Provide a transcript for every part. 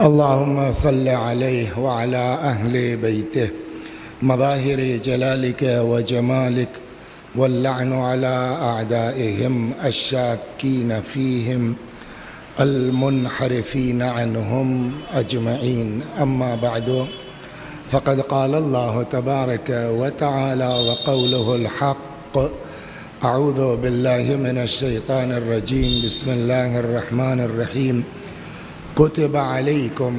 اللهم صل عليه وعلى أهل بيته مظاهر جلالك وجمالك، واللعن على أعدائهم الشاكين فيهم المنحرفين عنهم أجمعين. أما بعد، فقد قال الله تبارك وتعالى وقوله الحق: أعوذ بالله من الشيطان الرجيم. بسم الله الرحمن الرحيم. كتب عليكم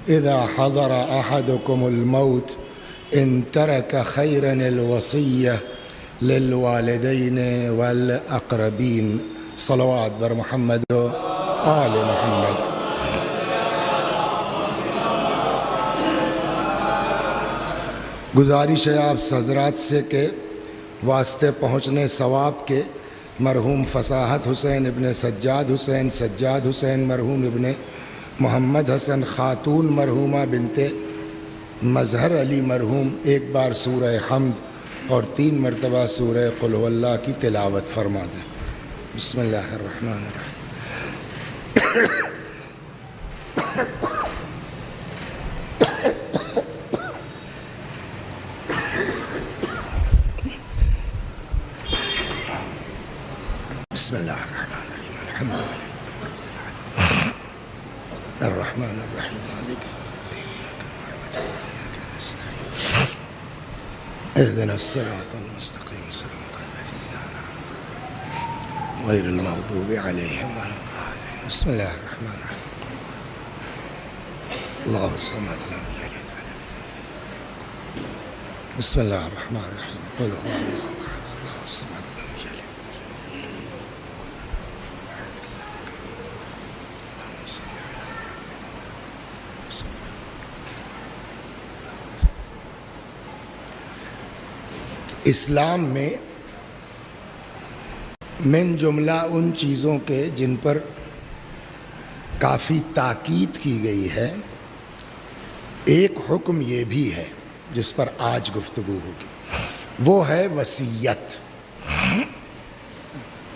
إذا حضر أحدكم الموت إن ترك خيرا الوصية للوالدين والأقربين. صلوات بر محمد وآل محمد. گزارش ہے آپ حضرات سے کہ واسطے پہنچنے ثواب کے مرحوم فصاحت حسین ابن سجاد حسین مرحوم ابن محمد حسن خاتون مرحومہ بنت مظہر علی مرحوم ایک بار سورہ حمد اور 3 مرتبہ سورہ قل هو اللہ کی تلاوت فرما دیں. بسم اللہ الرحمن الرحیم. بسم اللہ الرحمن الرحیم. الحمد للہ الرحمن الرحیم. اهدنا الصراط المستقيم صراط الذين أنعمت عليهم غير المغضوب عليهم ولا الضالين. بسم الله الرحمن الرحيم. الله الصمد لم يلد ولم يولد. بسم الله الرحمن الرحيم. قل هو الله أحد الله الصمد لم يلد. اللهم صل على محمد. اسلام میں من جملہ ان چیزوں کے جن پر کافی تاکید کی گئی ہے، ایک حکم یہ بھی ہے جس پر آج گفتگو ہوگی، وہ ہے وصیت.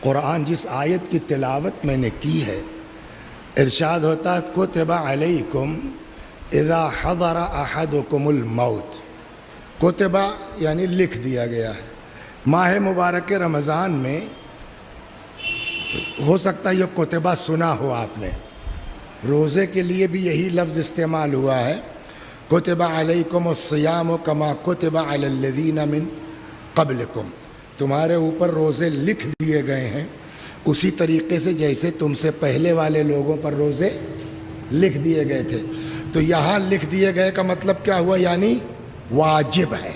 قرآن جس آیت کی تلاوت میں نے کی ہے، ارشاد ہوتا کتب علیکم اذا حضر احدکم الموت. کتبہ یعنی لکھ دیا گیا ہے. ماہ مبارک رمضان میں ہو سکتا ہے یہ کتبہ سنا ہو آپ نے، روزے کے لیے بھی یہی لفظ استعمال ہوا ہے. کتب علیکم الصیام کما کتب علی الذین من قبلکم. تمہارے اوپر روزے لکھ دیے گئے ہیں اسی طریقے سے جیسے تم سے پہلے والے لوگوں پر روزے لکھ دیے گئے تھے. تو یہاں لکھ دیے گئے کا مطلب کیا ہوا؟ یعنی واجب ہے.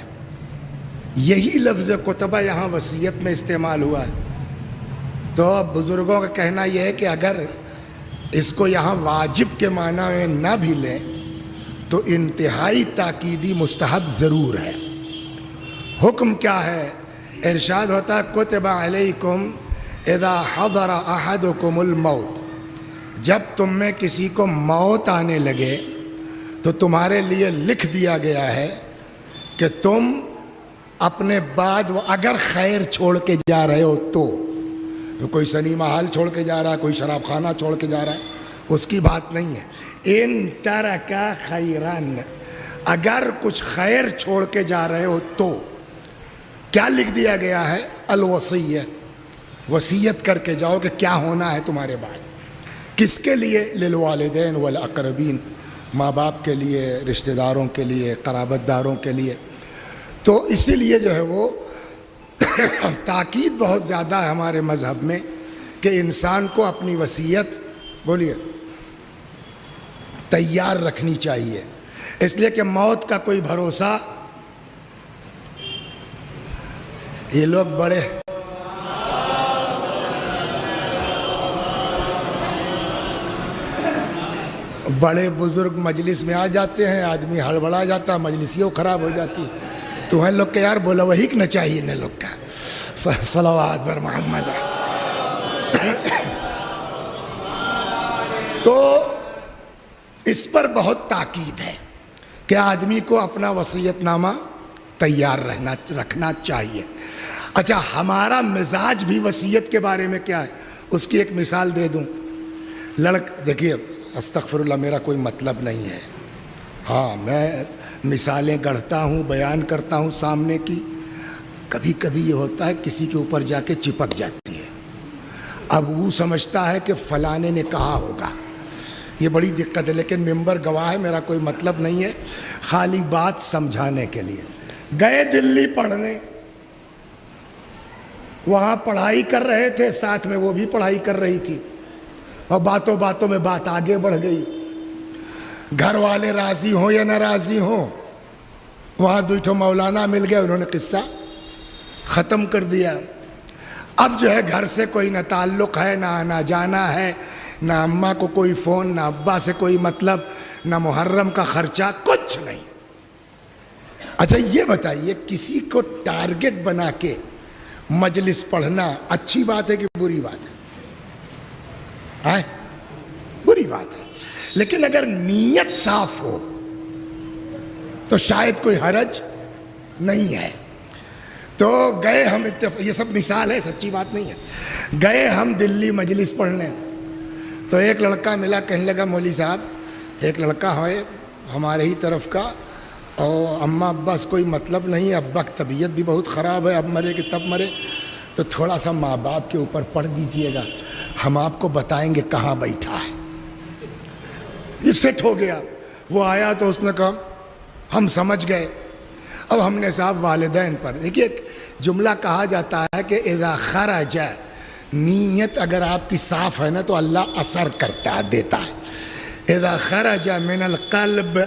یہی لفظ کتبہ یہاں وصیت میں استعمال ہوا ہے. تو بزرگوں کا کہنا یہ ہے کہ اگر اس کو یہاں واجب کے معنی میں نہ بھی لیں تو انتہائی تاکیدی مستحب ضرور ہے. حکم کیا ہے؟ ارشاد ہوتا کتب علیکم اذا حضر احدکم الموت. جب تم میں کسی کو موت آنے لگے تو تمہارے لیے لکھ دیا گیا ہے کہ تم اپنے بعد اگر خیر چھوڑ کے جا رہے ہو تو کوئی سنیما ہال چھوڑ کے جا رہا ہے، کوئی شراب خانہ چھوڑ کے جا رہا ہے، اس کی بات نہیں ہے. ان ترک خیرن، اگر کچھ خیر چھوڑ کے جا رہے ہو تو کیا لکھ دیا گیا ہے؟ الوصیہ. وصیت کر کے جاؤ کہ کیا ہونا ہے تمہارے بعد. کس کے لیے؟ للوالدین والاقربین، ماں باپ کے لیے، رشتہ داروں کے لیے، قرابت داروں کے لیے. تو اسی لیے جو ہے وہ تاکید بہت زیادہ ہے ہمارے مذہب میں کہ انسان کو اپنی وصیت تیار رکھنی چاہیے. اس لیے کہ موت کا کوئی بھروسہ. یہ لوگ بڑے بزرگ مجلس میں آ جاتے ہیں، آدمی ہڑبڑا جاتا، مجلسیوں خراب ہو جاتی. تو ہیں لوگ کہ یار بولا وہی نہ چاہیے ان لوگ کا. صلوات بر محمد. تو اس پر بہت تاکید ہے کہ آدمی کو اپنا وصیت نامہ تیار رکھنا چاہیے. اچھا، ہمارا مزاج بھی وصیت کے بارے میں کیا ہے؟ اس کی ایک مثال دے دوں. دیکھیے استغفر اللہ میرا کوئی مطلب نہیں ہے. ہاں میں مثالیں گڑھتا ہوں، بیان کرتا ہوں سامنے کی. کبھی کبھی یہ ہوتا ہے کسی کے اوپر جا کے چپک جاتی ہے. اب وہ سمجھتا ہے کہ فلانے نے کہا ہوگا. یہ بڑی دقت ہے. لیکن ممبر گواہ ہے، میرا کوئی مطلب نہیں ہے، خالی بات سمجھانے کے لیے. گئے دلی پڑھنے، وہاں پڑھائی کر رہے تھے، ساتھ میں وہ بھی پڑھائی کر رہی تھی، اور باتوں باتوں میں بات آگے بڑھ گئی. گھر والے راضی ہوں یا ناراضی ہوں، وہاں دوٹھو مولانا مل گئے، انہوں نے قصہ ختم کر دیا. اب جو ہے گھر سے کوئی نہ تعلق ہے، نہ آنا جانا ہے، نہ اماں کو کوئی فون، نہ ابا سے کوئی مطلب، نہ محرم کا خرچہ، کچھ نہیں. اچھا یہ بتائیے کسی کو ٹارگٹ بنا کے مجلس پڑھنا اچھی بات ہے کہ بری بات ہے؟ بری بات ہے. لیکن اگر نیت صاف ہو تو شاید کوئی حرج نہیں ہے. تو گئے ہم، یہ سب مثال ہے، سچی بات نہیں ہے. گئے ہم دلی مجلس پڑھنے، تو ایک لڑکا ملا، کہنے لگا مولوی صاحب ایک لڑکا ہے ہمارے ہی طرف کا، اور اماں ابا سے کوئی مطلب نہیں، ابا کی طبیعت بھی بہت خراب ہے، اب مرے کہ تب مرے، تو تھوڑا سا ماں باپ کے اوپر پڑھ دیجئے گا، ہم آپ کو بتائیں گے کہاں بیٹھا ہے. یہ سیٹ ہو گیا. وہ آیا تو اس نے کہا ہم سمجھ گئے. اب ہم نے صاحب والدین پر، دیکھیے ایک جملہ کہا جاتا ہے کہ اذا خرج، نیت اگر آپ کی صاف ہے نا تو اللہ اثر کرتا ہے، دیتا ہے. اذا خرج من القلب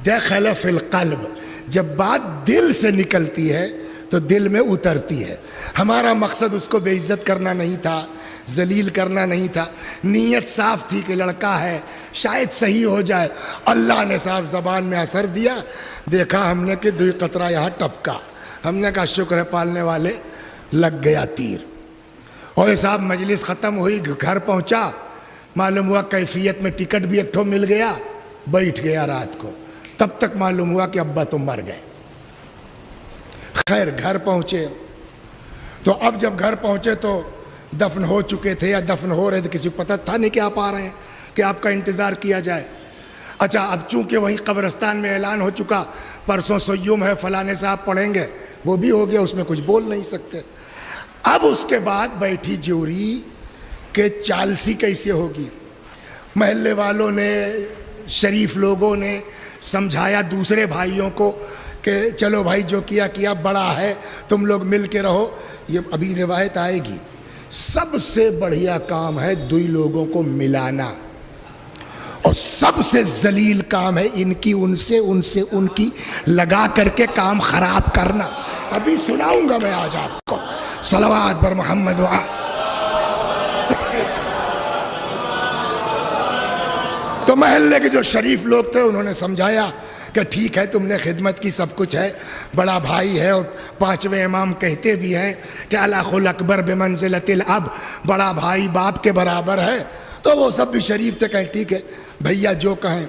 دخل فی القلب، جب بات دل سے نکلتی ہے تو دل میں اترتی ہے. ہمارا مقصد اس کو بے عزت کرنا نہیں تھا، ذلیل کرنا نہیں تھا. نیت صاف تھی کہ لڑکا ہے شاید صحیح ہو جائے. اللہ نے صاحب زبان میں اثر دیا، دیکھا ہم نے کہ دوئی قطرہ یہاں ٹپکا. ہم نے کہا شکر ہے پالنے والے، لگ گیا تیر. اور صاحب مجلس ختم ہوئی، گھر پہنچا، معلوم ہوا کیفیت میں ٹکٹ بھی ایک ٹھو مل گیا، بیٹھ گیا رات کو. تب تک معلوم ہوا کہ ابا تو مر گئے. خیر گھر پہنچے، تو اب جب گھر پہنچے تو دفن ہو چکے تھے یا دفن ہو رہے تھے، کسی کو پتہ تھا نہیں کہ آپ آ رہے ہیں، کہ آپ کا انتظار کیا جائے. اچھا اب چونکہ وہیں قبرستان میں اعلان ہو چکا پرسوں سیوم ہے، فلانے صاحب پڑھیں گے، وہ بھی ہو گیا، اس میں کچھ بول نہیں سکتے. اب اس کے بعد بیٹھی جوری کہ چالسی کیسے ہوگی. محلے والوں نے، شریف لوگوں نے سمجھایا دوسرے بھائیوں کو کہ چلو بھائی جو کیا بڑا ہے، تم لوگ مل کے رہو. یہ ابھی روایت آئے گی. سب سے بڑھیا کام ہے دوئی لوگوں کو ملانا، اور سب سے ذلیل کام ہے ان کی ان سے ان کی لگا کر کے کام خراب کرنا. ابھی سناؤں گا میں آج آپ کو. صلوات بر محمد و تو محلے کے جو شریف لوگ تھے انہوں نے سمجھایا کہ ٹھیک ہے تم نے خدمت کی، سب کچھ ہے، بڑا بھائی ہے، اور پانچویں امام کہتے بھی ہیں کہ الاخ الاکبر بمنزلۃ الاب، بڑا بھائی باپ کے برابر ہے. تو وہ سب بھی شریف تھے، کہیں ٹھیک ہے بھیا جو کہیں.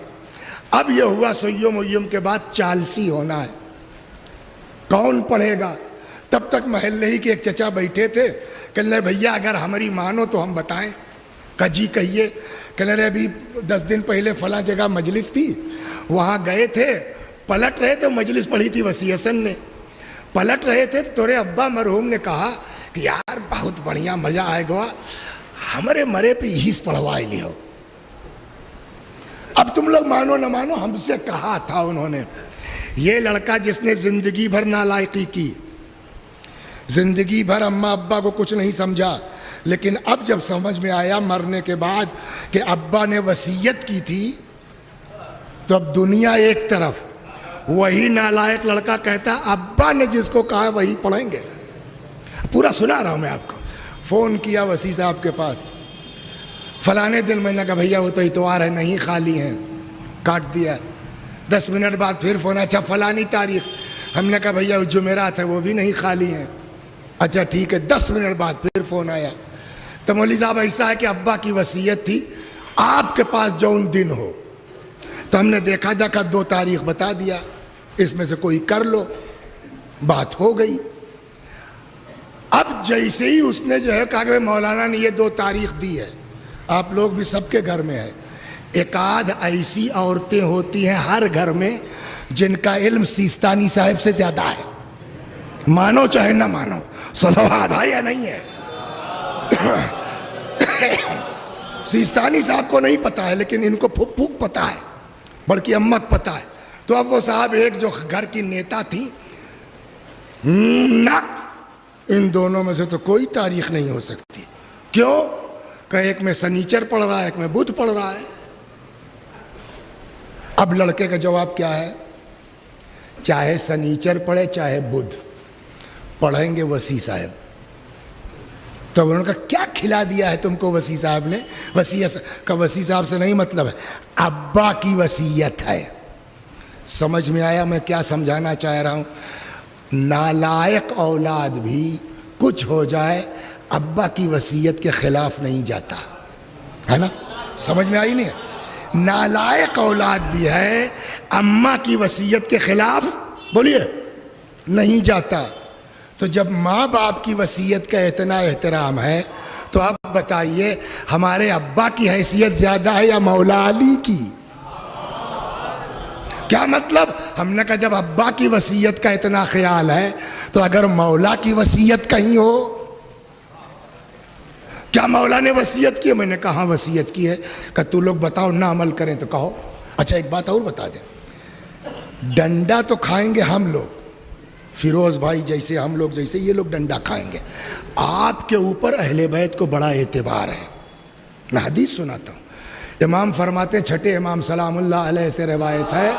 اب یہ ہوا سیوم کے بعد چالسی ہونا ہے، کون پڑھے گا. تب تک محلے ہی کے ایک چچا بیٹھے تھے، کہنے لگے بھیا اگر ہماری مانو تو ہم بتائیں. کہا جی کہیے. کہنے لگے ابھی 10 دن پہلے فلاں جگہ مجلس تھی، وہاں گئے تھے، پلٹ رہے تھے، مجلس پڑھی تھی وسیع حسن نے، پلٹ رہے تھے تو تیرے ابا مرحوم نے کہا کہ یار بہت بڑھیا مزہ آئے گا، ہمارے مرے پہ یہی پڑھوائے لیو. اب تم لوگ مانو نہ مانو، ہم سے کہا تھا انہوں نے. یہ لڑکا جس نے زندگی بھر نالائقی کی، زندگی بھر اماں ابا کو کچھ نہیں سمجھا، لیکن اب جب سمجھ میں آیا مرنے کے بعد کہ ابا نے وصیت کی تھی، تو اب دنیا ایک طرف، وہی نالائق لڑکا کہتا ابا نے جس کو کہا وہی پڑھیں گے. پورا سنا رہا ہوں میں آپ کو. فون کیا وسیع صاحب کے پاس، فلانے دن میں نے کہا بھیا وہ تو اتوار ہے نہیں خالی ہیں، کاٹ دیا. 10 منٹ بعد پھر فون، اچھا فلانی تاریخ. ہم نے کہا بھیا جمعرات ہے وہ بھی نہیں خالی ہیں. اچھا ٹھیک ہے. 10 منٹ بعد پھر فون آیا، تو مولوی صاحب ایسا ہے کہ ابا کی وصیت تھی آپ کے پاس جون دن ہو. تو ہم نے دیکھا 2 تاریخ بتا دیا، اس میں سے کوئی کر لو. بات ہو گئی. اب جیسے ہی اس نے جو ہے کہا کہ مولانا نے یہ 2 تاریخ دی ہے، آپ لوگ بھی سب کے گھر میں ہے، ایک آدھ ایسی عورتیں ہوتی ہیں ہر گھر میں جن کا علم سیستانی صاحب سے زیادہ ہے، مانو چاہے نہ مانو، صلوات ہے یا نہیں ہے؟ سیستانی صاحب کو نہیں پتا ہے لیکن ان کو پھوک پھوک پتا ہے، بڑکی امک پتا ہے۔ تو اب وہ صاحب ایک جو گھر کی نیتا تھی، نہ ان دونوں میں سے تو کوئی تاریخ نہیں ہو سکتی۔ کیوں کہ ایک میں سنیچر پڑھ رہا ہے، ایک میں بدھ پڑھ رہا ہے۔ اب لڑکے کا جواب کیا ہے؟ چاہے سنیچر پڑھے چاہے بدھ، پڑھیں گے وسیع صاحب۔ تو انہوں نے کہا کیا کھلا دیا ہے تم کو وسیع صاحب نے؟ وسیع صاحب سے نہیں مطلب ہے، ابا کی وصیت ہے۔ سمجھ میں آیا میں کیا سمجھانا چاہ رہا ہوں؟ نالائق اولاد بھی کچھ ہو جائے ابا کی وصیت کے خلاف نہیں جاتا ہے نا؟ سمجھ میں آئی نہیں؟ نالائق اولاد بھی ہے اماں کی وصیت کے خلاف بولیے نہیں جاتا۔ تو جب ماں باپ کی وصیت کا اتنا احترام ہے تو اب بتائیے ہمارے ابا کی حیثیت زیادہ ہے یا مولا علی کی؟ کیا مطلب؟ ہم نے کہا جب ابا کی وصیت کا اتنا خیال ہے تو اگر مولا کی وصیت کہیں ہو، کیا مولا نے وصیت کی؟ میں نے کہا وصیت کی ہے۔ کہ تو لوگ بتاؤ نہ عمل کریں تو کہو۔ اچھا ایک بات اور بتا دیں، ڈنڈا تو کھائیں گے ہم لوگ، فیروز بھائی جیسے ہم لوگ جیسے یہ لوگ ڈنڈا کھائیں گے، آپ کے اوپر اہل بیت کو بڑا اعتبار ہے۔ میں حدیث سناتا ہوں، امام فرماتے ہیں، چھٹے امام سلام اللہ علیہ سے روایت ہے،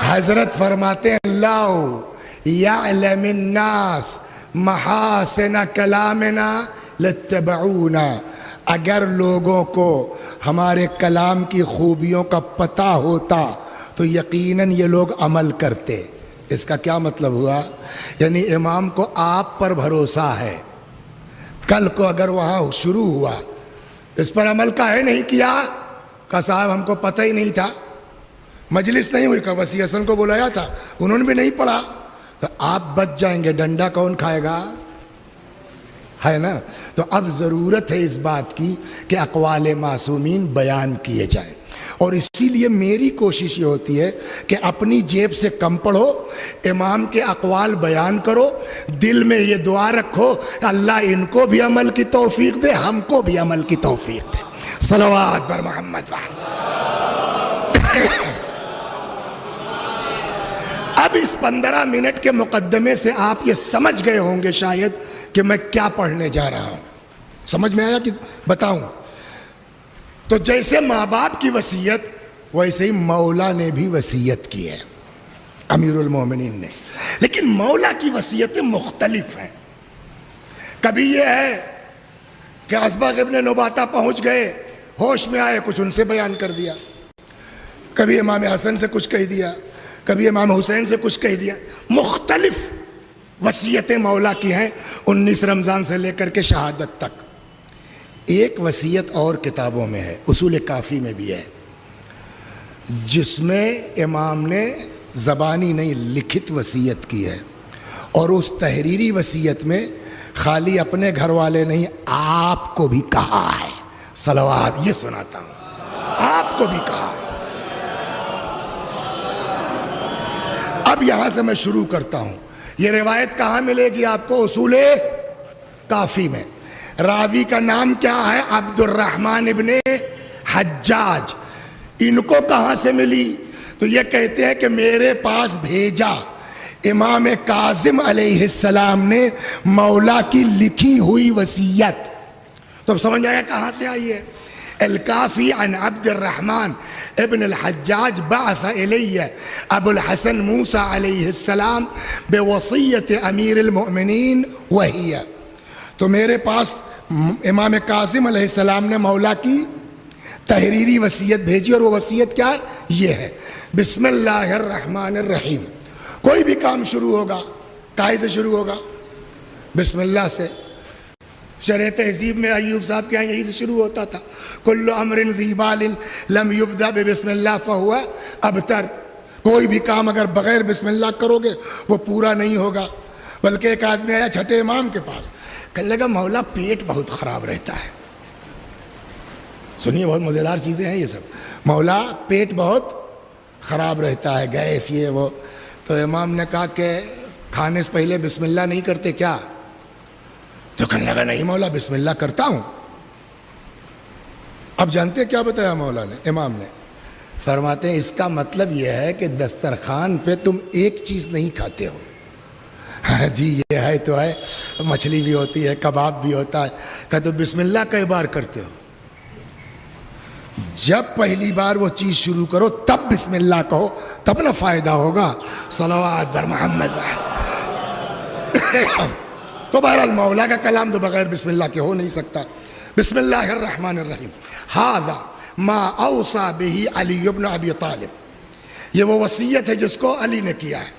حضرت فرماتے ہیں اللہ یعلم الناس محاسن کلامنا لاتبعونا، اگر لوگوں کو ہمارے کلام کی خوبیوں کا پتہ ہوتا تو یقیناً یہ لوگ عمل کرتے۔ اس کا کیا مطلب ہوا؟ یعنی امام کو آپ پر بھروسہ ہے، کل کو اگر وہاں شروع ہوا اس پر عمل کا ہے نہیں کیا کہ صاحب ہم کو پتہ ہی نہیں تھا، مجلس نہیں ہوئی کہ وسیع حسن کو بلایا تھا انہوں نے بھی نہیں پڑھا، تو آپ بچ جائیں گے، ڈنڈا کون کھائے گا؟ ہے نا؟ تو اب ضرورت ہے اس بات کی کہ اقوال معصومین بیان کیے جائیں، اور اسی لیے میری کوشش یہ ہوتی ہے کہ اپنی جیب سے کم پڑھو، امام کے اقوال بیان کرو، دل میں یہ دعا رکھو اللہ ان کو بھی عمل کی توفیق دے، ہم کو بھی عمل کی توفیق دے۔ صلوات بر محمد وعلی۔ اب اس 15 منٹ کے مقدمے سے آپ یہ سمجھ گئے ہوں گے شاید کہ میں کیا پڑھنے جا رہا ہوں۔ سمجھ میں آیا کہ بتاؤں؟ تو جیسے ماں باپ کی وصیت ویسے ہی مولا نے بھی وصیت کی ہے، امیر المومنین نے، لیکن مولا کی وصیتیں مختلف ہیں۔ کبھی یہ ہے کہ اسبغ ابن نباتہ پہنچ گئے، ہوش میں آئے کچھ ان سے بیان کر دیا، کبھی امام حسن سے کچھ کہہ دیا، کبھی امام حسین سے کچھ کہہ دیا، مختلف وصیتیں مولا کی ہیں 19 رمضان سے لے کر کے شہادت تک۔ ایک وصیت اور کتابوں میں ہے، اصول کافی میں بھی ہے، جس میں امام نے زبانی نہیں لکھت وصیت کی ہے، اور اس تحریری وصیت میں خالی اپنے گھر والے نہیں آپ کو بھی کہا ہے۔ صلوات، یہ سناتا ہوں، آپ کو بھی کہا ہے۔ اب یہاں سے میں شروع کرتا ہوں۔ یہ روایت کہاں ملے گی آپ کو؟ اصول کافی میں۔ راوی کا نام کیا ہے؟ عبد الرحمن ابن حجاج۔ ان کو کہاں سے ملی؟ تو یہ کہتے ہیں کہ میرے پاس بھیجا امام کاظم علیہ السلام نے مولا کی لکھی ہوئی وصیت۔ تو اب سمجھ آیا کہاں سے آئی ہے؟ الکافی عن عبد الرحمن ابن الحجاج بعث الی ابو الحسن موسیٰ علیہ السلام بوصیت امیر المؤمنین وہی۔ تو میرے پاس امام کاظم علیہ السلام نے مولا کی تحریری وصیت بھیجی، اور وہ وصیت کیا ہے؟ یہ ہے، بسم اللہ الرحمن الرحیم۔ کوئی بھی کام شروع ہوگا کائے سے شروع ہوگا؟ بسم اللہ سے۔ شرح تہذیب میں ایوب صاحب کے یہاں یہی سے شروع ہوتا تھا، کل امر ذی بال لم یبدأ بسم اللہ فہو ابتر۔ کوئی بھی کام اگر بغیر بسم اللہ کرو گے وہ پورا نہیں ہوگا۔ بلکہ ایک آدمی آیا چھٹے امام کے پاس، کہنے لگا مولا پیٹ بہت خراب رہتا ہے. سنیے بہت مزیدار چیزیں ہیں یہ سب. مولا پیٹ بہت خراب رہتا ہے, گیس یہ وہ. تو امام نے کہا کہ کھانے سے پہلے بسم اللہ نہیں کرتے کیا؟ تو کہنے لگا نہیں مولا بسم اللہ کرتا ہوں. اب جانتے کیا بتایا مولا نے, امام نے؟ فرماتے ہیں اس کا مطلب یہ ہے کہ دسترخوان پہ تم ایک چیز نہیں کھاتے ہو. ہاں جی یہ ہے تو ہے, مچھلی بھی ہوتی ہے, کباب بھی ہوتا ہے. کہ تو بسم اللہ کئی بار کرتے ہو؟ جب پہلی بار وہ چیز شروع کرو تب بسم اللہ کہو, تب نہ فائدہ ہوگا. صلوات بر محمد. تو بہرحال مولا کا کلام تو بغیر بسم اللہ کے ہو نہیں سکتا. بسم اللہ الرحمن الرحیم. ھذا ما اوصى به علی بن ابی طالب. یہ وہ وصیت ہے جس کو علی نے کیا ہے.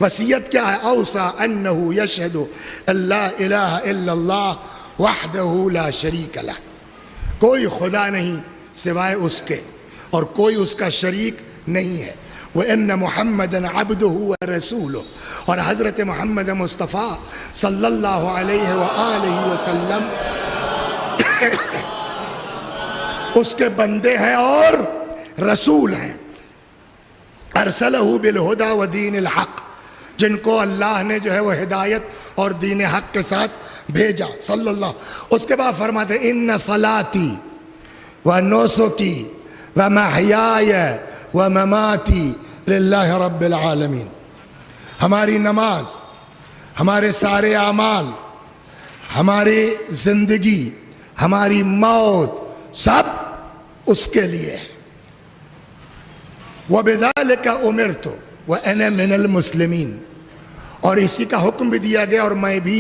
وصیت کیا ہے؟ اوصى انه یشهد ان لا الہ الا اللہ وحدہ لا شریک لہ. کوئی خدا نہیں سوائے اس کے اور کوئی اس کا شریک نہیں ہے. وَإِنَّ مُحَمَّدًا عَبْدُهُ وَرَسُولُهُ. اور حضرت محمد مصطفیٰ صلی اللہ علیہ وآلہ وسلم اس کے بندے ہیں اور رسول ہیں. ارسلہ بالہدی ودین الحق. جن کو اللہ نے جو ہے وہ ہدایت اور دین حق کے ساتھ بھیجا صلی اللہ. اس کے بعد فرماتے ہیں ان صلاتی ونسکی ومحیای ومماتی للہ رب العالمین. ہماری نماز, ہمارے سارے اعمال, ہماری زندگی, ہماری موت سب اس کے لیے ہے. وَبِذَلِكَ أُمِرْتُ وَأَنَا مِنَ الْمُسْلِمِينَ. اور اسی کا حکم بھی دیا گیا اور میں بھی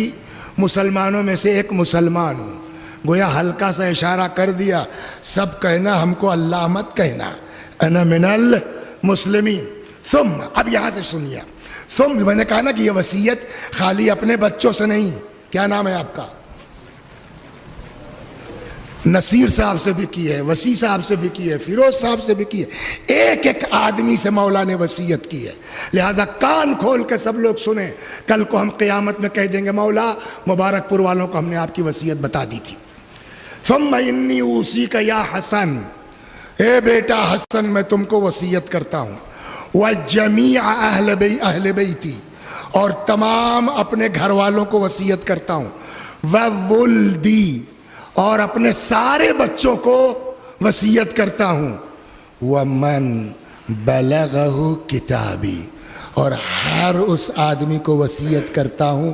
مسلمانوں میں سے ایک مسلمان ہوں. گویا ہلکا سا اشارہ کر دیا, سب کہنا ہم کو اللہ مت کہنا. انا من المسلمین. ثم, اب یہاں سے سنیے, ثم میں نے کہا نا کہ یہ وصیت خالی اپنے بچوں سے نہیں. کیا نام ہے آپ کا؟ نصیر صاحب سے بھی کی ہے, وسیع صاحب سے بھی کی ہے, فیروز صاحب سے بھی کی ہے. ایک ایک آدمی سے مولا نے وصیت کی ہے. لہذا کان کھول کے سب لوگ سنیں. کل کو ہم قیامت میں کہہ دیں گے مولا مبارک پور والوں کو ہم نے آپ کی وصیت بتا دی تھی. ثم انی اوصیک یا حسن. اے بیٹا حسن میں تم کو وصیت کرتا ہوں. وجمیع اہل بیتی. اور تمام اپنے گھر والوں کو وصیت کرتا ہوں. وولدی. اور اپنے سارے بچوں کو وصیت کرتا ہوں. ومن بلغہ کتابی. اور ہر اس آدمی کو وصیت کرتا ہوں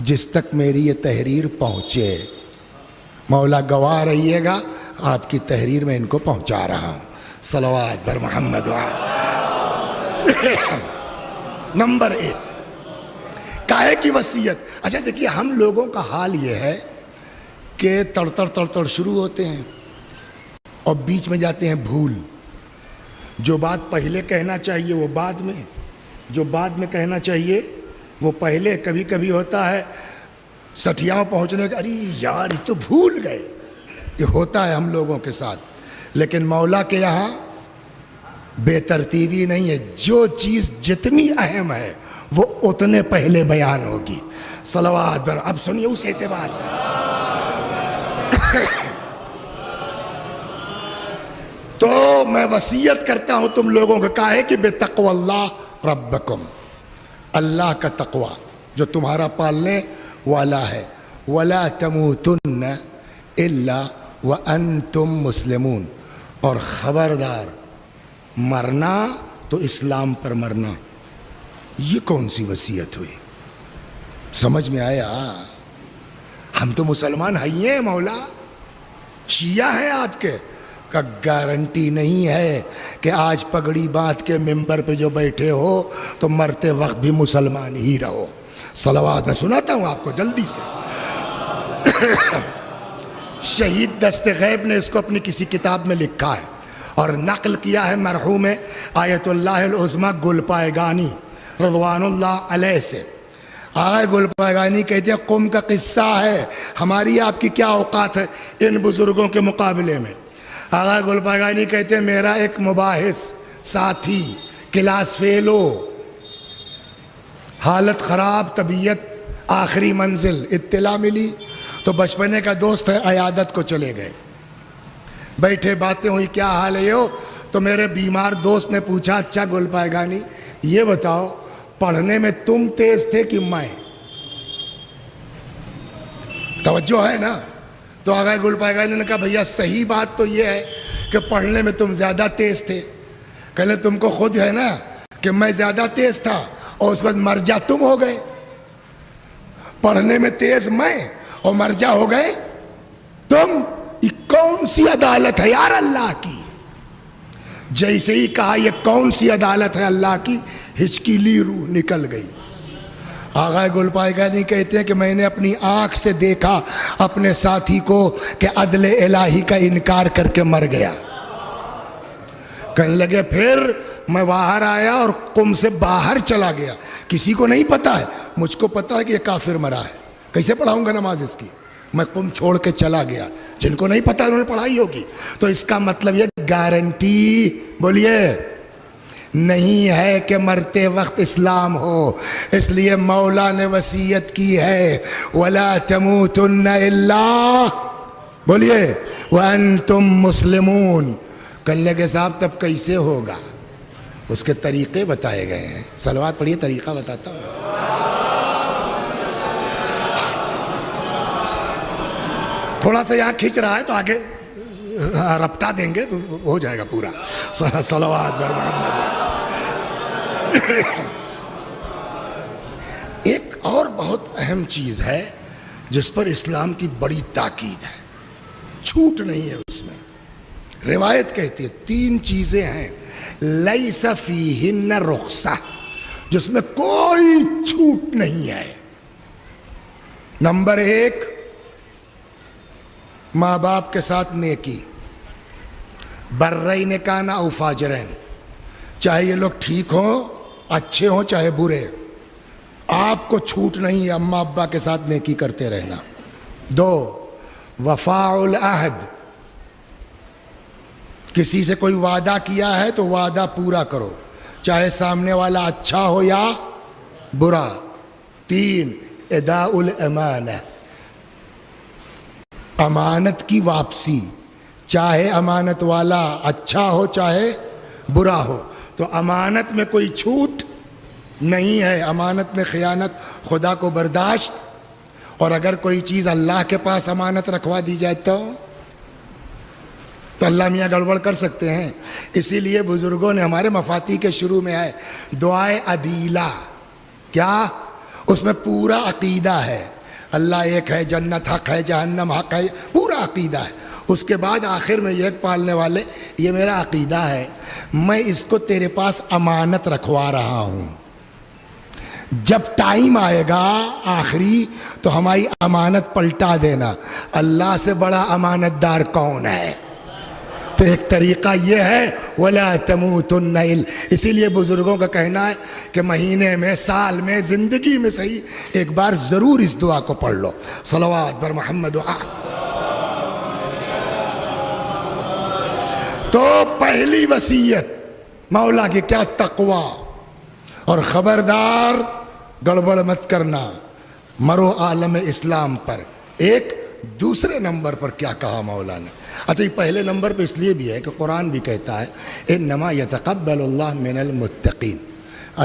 جس تک میری یہ تحریر پہنچے. مولا گواہ رہیے گا آپ کی تحریر میں ان کو پہنچا رہا ہوں. صلوات بر محمد. نمبر 1 کاہے کی وصیت. اچھا دیکھیے ہم لوگوں کا حال یہ ہے کہ تڑ شروع ہوتے ہیں اور بیچ میں جاتے ہیں بھول. جو بات پہلے کہنا چاہیے وہ بعد میں, جو بعد میں کہنا چاہیے وہ پہلے. کبھی کبھی ہوتا ہے سٹھیاں پہنچنے کا, ارے یار یہ تو بھول گئے. یہ ہوتا ہے ہم لوگوں کے ساتھ. لیکن مولا کے یہاں بے ترتیبی نہیں ہے. جو چیز جتنی اہم ہے وہ اتنے پہلے بیان ہوگی. صلوات بر. اب سنیے اس اعتبار سے تو میں وصیت کرتا ہوں تم لوگوں کو کہا کہ بے تقوی اللہ ربکم. اللہ کا تقوی جو تمہارا پالنے والا ہے. ولا تموتن الا وانتم مسلمون. اور خبردار مرنا تو اسلام پر مرنا. یہ کون سی وصیت ہوئی؟ سمجھ میں آیا؟ ہم تو مسلمان ہیں مولا, شیعہ ہیں آپ کے. کا گارنٹی نہیں ہے کہ آج پگڑی باندھ کے ممبر پہ جو بیٹھے ہو تو مرتے وقت بھی مسلمان ہی رہو. صلوات. میں سناتا ہوں آپ کو جلدی سے. شہید دست غیب نے اس کو اپنی کسی کتاب میں لکھا ہے اور نقل کیا ہے مرحوم آیت اللہ العظمیٰ گلپائگانی رضوان اللہ علیہ سے. آغا گلپائگانی کہتے ہیں قوم کا قصہ ہے, ہماری آپ کی کیا اوقات ہے ان بزرگوں کے مقابلے میں. آغا گلپائگانی کہتے ہیں میرا ایک مباحث ساتھی کلاس فیلو, حالت خراب, طبیعت آخری منزل, اطلاع ملی تو بچپنے کا دوست ہے عیادت کو چلے گئے, بیٹھے باتیں ہوئی, کیا حال ہے یو؟ تو میرے بیمار دوست نے پوچھا, اچھا گل پائگانی یہ بتاؤ پڑھنے میں تم تیز تھے کہ میں؟ توجہ ہے نا؟ تو آگئے گل پائگانی نے کہا بھیا صحیح بات تو یہ ہے کہ پڑھنے میں تم زیادہ تیز تھے, کہنے تم کو خود ہے نا کہ میں زیادہ تیز تھا اور اس وقت مرجع تم ہو گئے. پڑھنے میں تیز میں اور مرجع ہو گئے تم. یہ کون سی عدالت ہے یار اللہ کی؟ جیسے ہی کہا یہ کون سی عدالت ہے اللہ کی, ہچکیلی روح نکل گئی. آغا گل پائگانی کہتے ہیں کہ میں نے اپنی آنکھ سے دیکھا اپنے ساتھی کو کہ عدل الہی کا انکار کر کے مر گیا. کہنے لگے پھر میں باہر آیا اور قم سے باہر چلا گیا, کسی کو نہیں پتا ہے, مجھ کو پتا ہے کہ یہ کافر مرا ہے, کیسے پڑھاؤں گا نماز اس کی؟ میں قم چھوڑ کے چلا گیا. جن کو نہیں پتا انہوں نے پڑھائی ہوگی. تو اس کا مطلب یہ گارنٹی بولیے نہیں ہے کہ مرتے وقت اسلام ہو. اس لیے مولا نے وصیت کی ہے وَلَا تَمُوتُنَّ إِلَّا بولیے وَأَنْتُمْ مُسْلِمُونَ. کہنے لگے صاحب تب کیسے ہوگا؟ اس کے طریقے بتائے گئے ہیں. صلوات پڑھیے, طریقہ بتاتا ہوں. تھوڑا سا یہاں کھینچ رہا ہے تو آگے رپٹا دیں گے تو ہو جائے گا پورا. صلوات بر محمد. ایک اور بہت اہم چیز ہے جس پر اسلام کی بڑی تاکید ہے, چھوٹ نہیں ہے اس میں. روایت کہتی ہے 3 چیزیں ہیں لیس فیہن رخصہ, جس میں کوئی چھوٹ نہیں ہے. نمبر 1 ماں باپ کے ساتھ نیکی, برین کانا او فاجرین, چاہے یہ لوگ ٹھیک ہوں اچھے ہوں چاہے برے, آپ کو چھوٹ نہیں ہے اماں ابا کے ساتھ نیکی کرتے رہنا. 2 وفاء العہد, کسی سے کوئی وعدہ کیا ہے تو وعدہ پورا کرو چاہے سامنے والا اچھا ہو یا برا. 3 اداء الامانہ, امانت کی واپسی, چاہے امانت والا اچھا ہو چاہے برا ہو. تو امانت میں کوئی چھوٹ نہیں ہے, امانت میں خیانت, خدا کو برداشت. اور اگر کوئی چیز اللہ کے پاس امانت رکھوا دی جائے تو اللہ میاں گڑبڑ کر سکتے ہیں. اسی لیے بزرگوں نے ہمارے مفاتیح کے شروع میں ہے دعائے عدیلہ, کیا اس میں پورا عقیدہ ہے, اللہ ایک ہے, جنت حق ہے, جہنم حق ہے, پورا عقیدہ ہے. اس کے بعد آخر میں یہ پالنے والے یہ میرا عقیدہ ہے, میں اس کو تیرے پاس امانت رکھوا رہا ہوں, جب ٹائم آئے گا آخری تو ہماری امانت پلٹا دینا. اللہ سے بڑا امانت دار کون ہے؟ تو ایک طریقہ یہ ہے وَلَا تَمُوتُنَّ إِلَّا. اسی لیے بزرگوں کا کہنا ہے کہ مہینے میں, سال میں, زندگی میں صحیح ایک بار ضرور اس دعا کو پڑھ لو. صلوات بر محمد. تو پہلی وصیت مولا کی کیا؟ تقوی, اور خبردار گڑبڑ مت کرنا, مرو عالم اسلام پر. ایک دوسرے نمبر پر کیا کہا مولا نے؟ اچھا یہ پہلے نمبر پہ اس لیے بھی ہے کہ قرآن بھی کہتا ہے انما یتقبل اللہ من المتقین,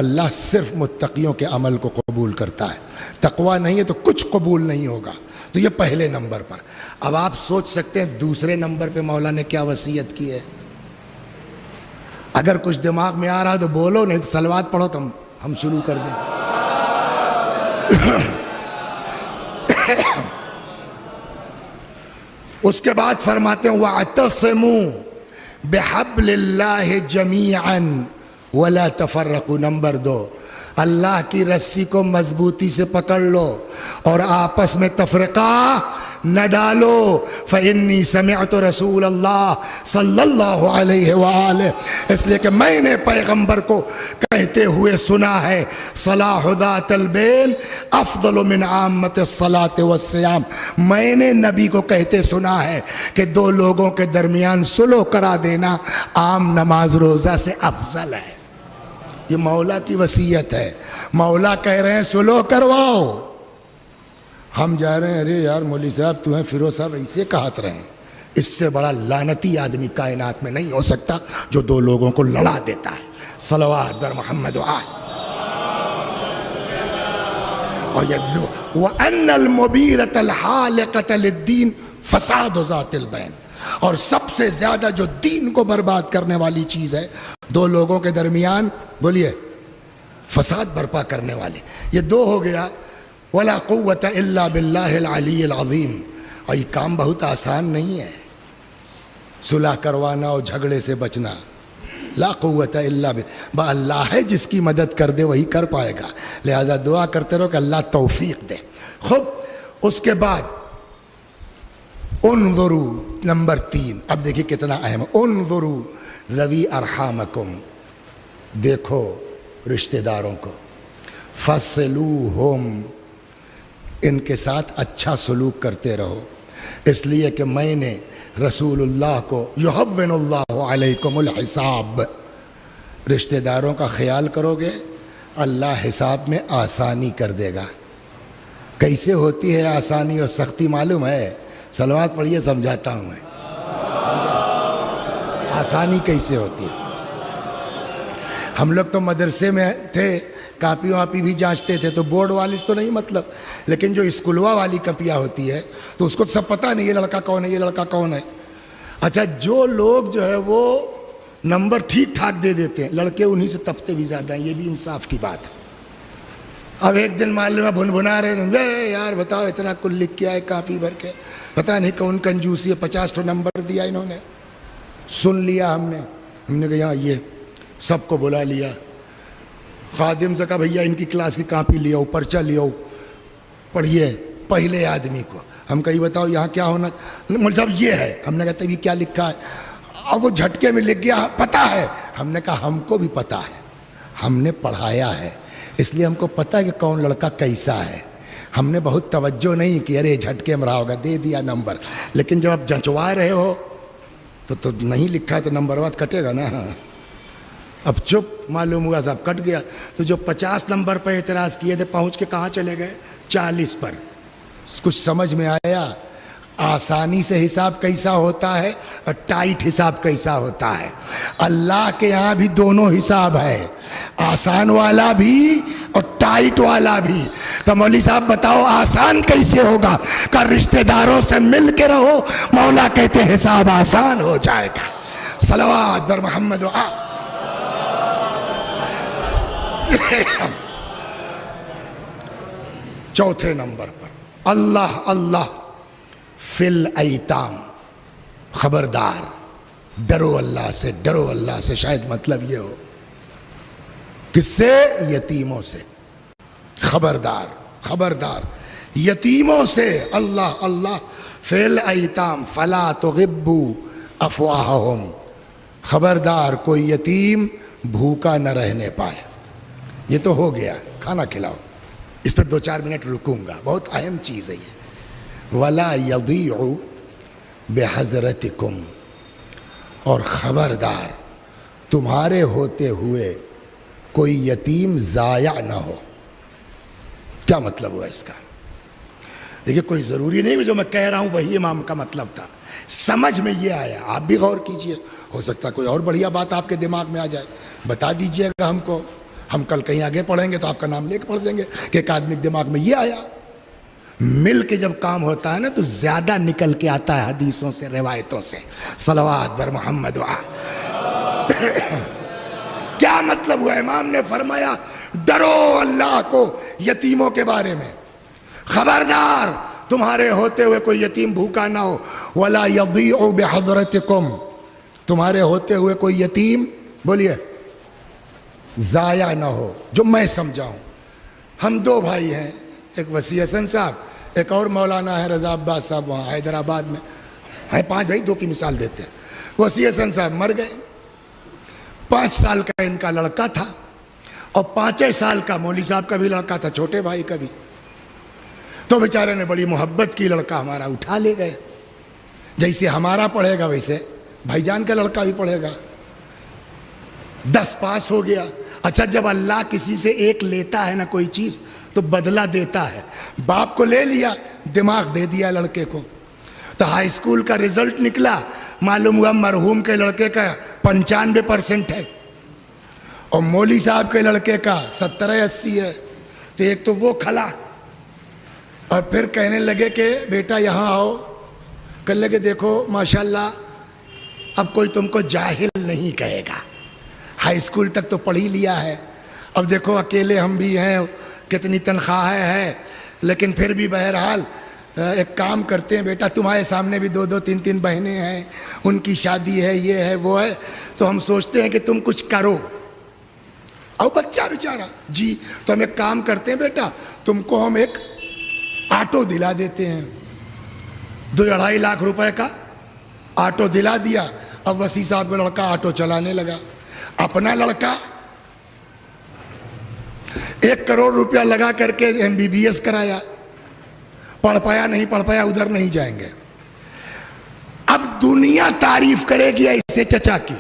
اللہ صرف متقیوں کے عمل کو قبول کرتا ہے. تقوی نہیں ہے تو کچھ قبول نہیں ہوگا. تو یہ پہلے نمبر پر. اب آپ سوچ سکتے ہیں دوسرے نمبر پہ مولا نے کیا وصیت کی ہے. اگر کچھ دماغ میں آ رہا تو بولو, نہیں تو صلوات پڑھو تو ہم شروع کر دیں. اس کے بعد فرماتے ہیں وَاعْتَصِمُوا بِحَبْلِ اللَّهِ جَمِيعًا وَلَا تَفَرَّقُوا. نمبر 2 اللہ کی رسی کو مضبوطی سے پکڑ لو اور آپس میں تفرقہ نہ ڈالو. فَإِنِّي سَمِعْتُ رَسُولَ اللَّهِ صلی اللہ علیہ وآلہ, اس لیے کہ میں نے پیغمبر کو کہتے ہوئے سنا ہے صلاح ذات البین افضل من عامت الصلاۃ والصیام. میں نے نبی کو کہتے سنا ہے کہ 2 لوگوں کے درمیان صلح کرا دینا عام نماز روزہ سے افضل ہے. یہ مولا کی وصیت ہے. مولا کہہ رہے ہیں صلح کرواؤ, ہم جا رہے ہیں، ارے یار مولوی صاحب تمہیں فیروز صاحب ایسے کہات رہے ہیں، اس سے بڑا لعنتی آدمی کائنات میں نہیں ہو سکتا جو دو لوگوں کو لڑا دیتا ہے۔ صلوات بر محمد وآل۔ اور وَأَنَّ الْمُبِيرَةَ الْحَالِقَةَ لِلدِّينِ فَسَادُ ذَاتِ الْبَيْنِ، اور سب سے زیادہ جو دین کو برباد کرنے والی چیز ہے دو لوگوں کے درمیان، بولیے، فساد برپا کرنے والے۔ یہ دو ہو گیا۔ وَلَا قُوَّةَ إِلَّا بِاللَّهِ الْعَلِيِّ الْعَظِيمِ۔ اور یہ کام بہت آسان نہیں ہے، صلح کروانا اور جھگڑے سے بچنا۔ لا قوت الا باللہ، اللہ ہے جس کی مدد کر دے وہی کر پائے گا، لہذا دعا کرتے رہو کہ اللہ توفیق دے۔ خوب، اس کے بعد انظروا، نمبر 3، اب دیکھیں کتنا اہم ہے۔ انظروا ذوی ارحامکم، دیکھو رشتہ داروں کو، فصلوہم، ان کے ساتھ اچھا سلوک کرتے رہو، اس لیے کہ میں نے رسول اللہ کو یحون اللہ علیکم الحساب، رشتہ داروں کا خیال کرو گے اللہ حساب میں آسانی کر دے گا۔ کیسے ہوتی ہے آسانی اور سختی معلوم ہے؟ صلوات پڑھیے، سمجھاتا ہوں میں آسانی کیسے ہوتی ہے۔ ہم لوگ تو مدرسے میں تھے، کاپی واپی بھی جانچتے تھے، تو بورڈ والی تو نہیں مطلب، لیکن جو اسکولوا والی کاپیاں ہوتی ہے تو اس کو سب پتہ نہیں یہ لڑکا کون ہے، یہ لڑکا کون ہے۔ اچھا، جو لوگ جو ہے وہ نمبر ٹھیک ٹھاک دے دیتے ہیں، لڑکے انہی سے تپتے بھی زیادہ ہیں، یہ بھی انصاف کی بات ہے۔ اب ایک دن معلوم ہے بھن بھنا رہے ہیں، یار بتاؤ اتنا کل لکھ کے آئے کاپی بھر کے، پتہ نہیں کون کنجوسی ہے، 50 نمبر دیا انہوں نے۔ سن لیا ہم نے کہا یہاں یہ سب کو بلا لیا، خادم سے کہا بھیا ان کی کلاس کی کاپی لے آؤ، پرچہ لے آؤ، پڑھیے پہلے آدمی کو۔ ہم کہیں بتاؤ یہاں کیا ہونا، مول صاحب یہ ہے۔ ہم نے کہا تبھی کیا لکھا ہے؟ اب وہ جھٹکے میں لکھ گیا، پتہ ہے۔ ہم نے کہا ہم کو بھی پتہ ہے، ہم نے پڑھایا ہے، اس لیے ہم کو پتہ ہے کہ کون لڑکا کیسا ہے۔ ہم نے بہت توجہ نہیں کی، ارے جھٹکے میں رہا ہوگا، دے دیا نمبر۔ لیکن جب آپ جنچوا رہے ہو تو نہیں لکھا ہے تو نمبر وات کٹے گا نا۔ اب چپ، معلوم ہوا صاحب کٹ گیا۔ تو جو 50 نمبر پر اعتراض کیے تھے پہنچ کے کہاں چلے گئے؟ 40 پر۔ کچھ سمجھ میں آیا؟ آسانی سے حساب کیسا ہوتا ہے اور ٹائٹ حساب کیسا ہوتا ہے؟ اللہ کے یہاں بھی دونوں حساب ہے، آسان والا بھی اور ٹائٹ والا بھی۔ تو مولوی صاحب بتاؤ آسان کیسے ہوگا؟ کہ رشتہ داروں سے مل کے رہو، مولا کہتے حساب آسان ہو جائے گا۔ صلوات بر محمد و آل۔ چوتھے نمبر پر اللہ اللہ فی الایتام، خبردار، ڈرو اللہ سے، ڈرو اللہ سے۔ شاید مطلب یہ ہو کس سے؟ یتیموں سے۔ خبردار خبردار یتیموں سے، اللہ اللہ فی الایتام فلا تغبوا افواہہم، خبردار کوئی یتیم بھوکا نہ رہنے پائے۔ یہ تو ہو گیا، کھانا کھلاؤ، اس پر 2-4 منٹ رکوں گا، بہت اہم چیز ہے یہ۔ وَلَا يَضِيعُ بِحَضْرَتِكُمْ، اور خبردار تمہارے ہوتے ہوئے کوئی یتیم ضائع نہ ہو۔ کیا مطلب ہوا اس کا؟ دیکھیے کوئی ضروری نہیں جو میں کہہ رہا ہوں وہی امام کا مطلب تھا، سمجھ میں یہ آیا، آپ بھی غور کیجئے، ہو سکتا کوئی اور بڑھیا بات آپ کے دماغ میں آ جائے، بتا دیجئے گا ہم کو، ہم کل کہیں آگے پڑھیں گے تو آپ کا نام لے کے پڑھ دیں گے کہ ایک آدمی کے دماغ میں یہ آیا۔ مل کے جب کام ہوتا ہے نا تو زیادہ نکل کے آتا ہے حدیثوں سے، روایتوں سے۔ صلوات بر محمد و آل۔ کیا مطلب ہوا؟ امام نے فرمایا ڈرو اللہ کو یتیموں کے بارے میں، خبردار تمہارے ہوتے ہوئے کوئی یتیم بھوکا نہ ہو۔ وَلَا يَضِيعُ بِحَضْرَتِكُمْ، تمہارے ہوتے ہوئے کوئی یتیم، بولیے، ضائع نہ ہو۔ جو میں سمجھاؤں، ہم 2 بھائی ہیں، ایک وسیع حسن صاحب، ایک اور مولانا ہے رضا عباس صاحب، وہاں حیدرآباد میں ہیں 5 بھائی، 2 کی مثال دیتے ہیں۔ وسیع حسن صاحب مر گئے، 5 سال کا ان کا لڑکا تھا، اور 5 سال کا مولوی صاحب کا بھی لڑکا تھا، چھوٹے بھائی کا بھی۔ تو بیچارے نے بڑی محبت کی، لڑکا ہمارا اٹھا لے گئے، جیسے ہمارا پڑھے گا ویسے بھائی جان کا لڑکا بھی پڑھے گا۔ 10 پاس ہو گیا، اچھا جب اللہ کسی سے ایک لیتا ہے نا کوئی چیز تو بدلہ دیتا ہے. باپ کو لے لیا, دماغ دے دیا لڑکے کو. تو ہائی اسکول کا رزلٹ نکلا, معلوم ہوا مرحوم کے لڑکے کا 95% ہے اور مولوی صاحب کے لڑکے کا 70-80 ہے. تو ایک تو وہ کھلا, اور پھر کہنے لگے کہ بیٹا یہاں آؤ. کہنے لگے دیکھو ماشاءاللہ اب کوئی تم کو جاہل نہیں کہے گا, ہائی اسکول تک تو پڑھ ہی لیا ہے. اب دیکھو اکیلے ہم بھی ہیں, کتنی تنخواہیں ہیں, لیکن پھر بھی بہرحال ایک کام کرتے ہیں بیٹا, تمہارے سامنے بھی 2-2 3-3 بہنیں ہیں, ان کی شادی ہے, یہ ہے وہ ہے, تو ہم سوچتے ہیں کہ تم کچھ کرو. اور بچہ بیچارہ جی, تو ہم ایک کام کرتے ہیں بیٹا, تم کو ہم ایک آٹو دلا دیتے ہیں. 2-2.5 لاکھ روپے کا آٹو دلا دیا. اب وسیع صاحب کا لڑکا آٹو چلانے لگا. اپنا لڑکا 1 کروڑ روپیہ لگا کر کے MBBS کرایا, پڑھ پایا نہیں پڑھ پایا, ادھر نہیں جائیں گے. اب دنیا تعریف کرے گی ایسے چچا کی,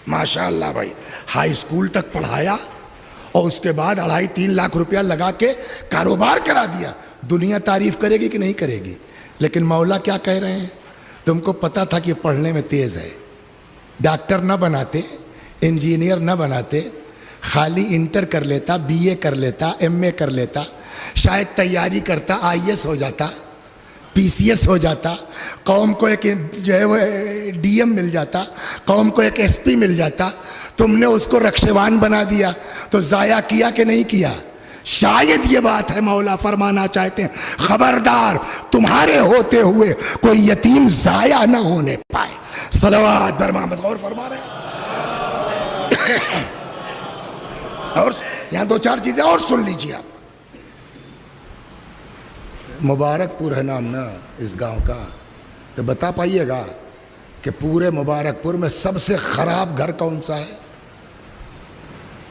ماشاءاللہ بھائی ہائی اسکول تک پڑھایا اور اس کے بعد 2.5-3 لاکھ روپیہ لگا کے کاروبار کرا دیا. دنیا تعریف کرے گی کہ نہیں کرے گی؟ لیکن مولا کیا کہہ رہے ہیں, تم کو پتا تھا کہ پڑھنے میں تیز ہے, ڈاکٹر نہ بناتے, انجینئر نہ بناتے, خالی انٹر کر لیتا, BA کر لیتا, MA کر لیتا, شاید تیاری کرتا, IAS ہو جاتا, PCS ہو جاتا, قوم کو ایک جو ہے وہ DM مل جاتا, قوم کو ایک SP مل جاتا. تم نے اس کو رکشوان بنا دیا, تو ضائع کیا کہ نہیں کیا؟ شاید یہ بات ہے مولا فرمانا چاہتے ہیں, خبردار تمہارے ہوتے ہوئے کوئی یتیم ضائع نہ ہونے پائے. صلوات بر محمد. غور فرما رہے ہیں. اور یہاں 2-4 چیزیں اور سن لیجیے آپ. مبارک پور ہے نام نا اس گاؤں کا, تو بتا پائیے گا کہ پورے مبارک پور میں سب سے خراب گھر کون سا ہے؟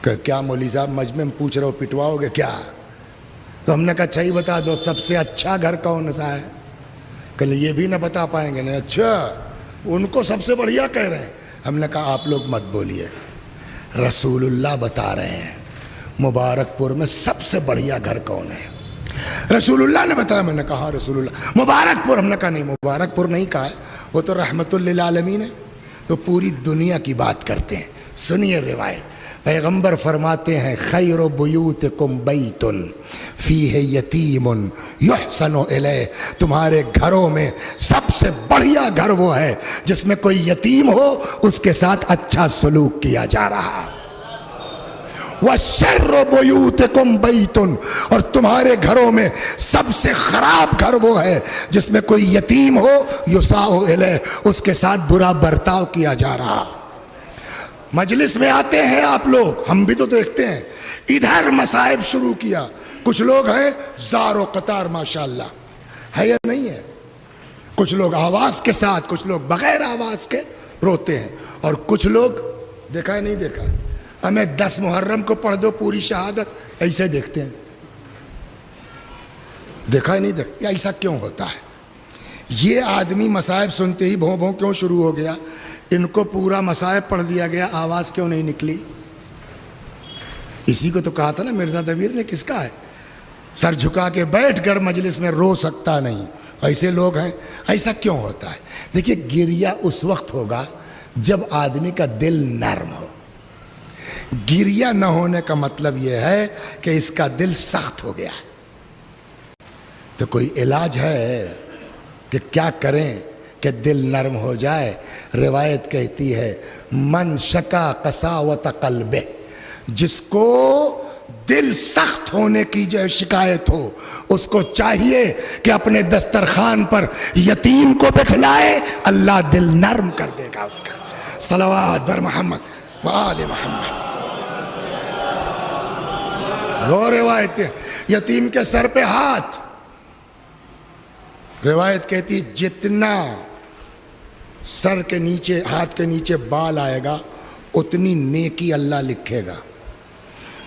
کہ کیا مولوی صاحب مجمع میں پوچھ رہے ہو, پٹواؤ گے کیا؟ تو ہم نے کہا اچھا ہی بتا دو, سب سے اچھا گھر کون سا ہے؟ کہ یہ بھی نہ بتا پائیں گے. نہیں, اچھا ان کو سب سے بڑھیا کہہ رہے ہیں. ہم نے کہا آپ لوگ مت بولیے, رسول اللہ بتا رہے ہیں مبارک پور میں سب سے بڑھیا گھر کون ہے. رسول اللہ نے بتایا. میں نے کہا رسول اللہ مبارک پور. ہم نے کہا نہیں مبارک پور نہیں کہا ہے, وہ تو رحمت للعالمین ہے, تو پوری دنیا کی بات کرتے ہیں. سنیے روایت, پیغمبر فرماتے ہیں خیر بیوتکم بیت فیہ یتیم یحسن الیہ, تمہارے گھروں میں سب سے بڑھیا گھر وہ ہے جس میں کوئی یتیم ہو, اس کے ساتھ اچھا سلوک کیا جا رہا. وَشَرُّ بُيُوتِكُمْ بَيْتٌ, اور تمہارے گھروں میں سب سے خراب گھر وہ ہے جس میں کوئی یتیم ہو, یُسَاءُ الیہ, اس کے ساتھ برا برتاؤ کیا جا رہا. مجلس میں آتے ہیں آپ لوگ, ہم بھی تو دیکھتے ہیں, ادھر مصائب شروع کیا. کچھ لوگ ہیں زار و قطار ماشاءاللہ, ہے یا نہیں ہے؟ کچھ لوگ آواز کے ساتھ, کچھ لوگ بغیر آواز کے روتے ہیں, اور کچھ لوگ دیکھا ہے نہیں دیکھا, ہمیں 10 محرم کو پڑھ دو پوری شہادت, ایسے دیکھتے ہیں. دیکھا ہے نہیں دیکھا, ایسا کیوں ہوتا ہے؟ یہ آدمی مصائب سنتے ہی بھوں بھوں کیوں شروع ہو گیا؟ ان کو پورا مصائب پڑھ دیا گیا, آواز کیوں نہیں نکلی؟ اسی کو تو کہا تھا نا مرزا دبیر نے, کس کا ہے سر جھکا کے بیٹھ کر مجلس میں رو سکتا نہیں. ایسے لوگ ہیں. ایسا کیوں ہوتا ہے؟ دیکھیے گریہ اس وقت ہوگا جب آدمی کا دل نرم ہو. گریہ نہ ہونے کا مطلب یہ ہے کہ اس کا دل سخت ہو گیا. تو کوئی علاج ہے کہ کیا کریں کہ دل نرم ہو جائے؟ روایت کہتی ہے من شکا قساوت قلبہ, جس کو دل سخت ہونے کی جو شکایت ہو, اس کو چاہیے کہ اپنے دسترخوان پر یتیم کو بٹھلائے, اللہ دل نرم کر دے گا اس کا. صلوات بر محمد وآل محمد. دو روایتیں, یتیم کے سر پہ ہاتھ. روایت کہتی جتنا سر کے نیچے, ہاتھ کے نیچے بال آئے گا اتنی نیکی اللہ لکھے گا.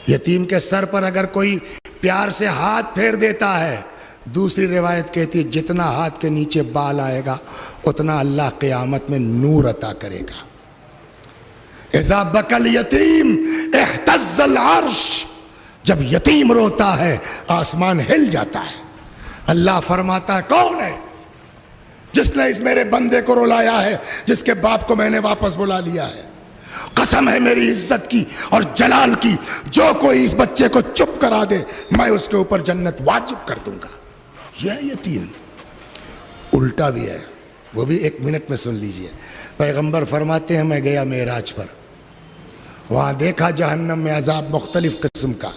یتیم کے سر پر اگر کوئی پیار سے ہاتھ پھیر دیتا ہے, دوسری روایت کہتی ہے جتنا ہاتھ کے نیچے بال آئے گا اتنا اللہ قیامت میں نور عطا کرے گا. اذا بکل یتیم اہتز العرش، جب یتیم روتا ہے آسمان ہل جاتا ہے۔ اللہ فرماتا ہے کون ہے جس نے اس میرے بندے کو رلایا ہے، جس کے باپ کو میں نے واپس بلا لیا ہے؟ قسم ہے میری عزت کی اور جلال کی، جو کوئی اس بچے کو چپ کرا دے میں اس کے اوپر جنت واجب کر دوں گا۔ یہ ہے یتیم۔ الٹا بھی ہے، وہ بھی 1 منٹ میں سن لیجئے۔ پیغمبر فرماتے ہیں میں گیا معراج پر، وہاں دیکھا جہنم میں عذاب مختلف قسم کا۔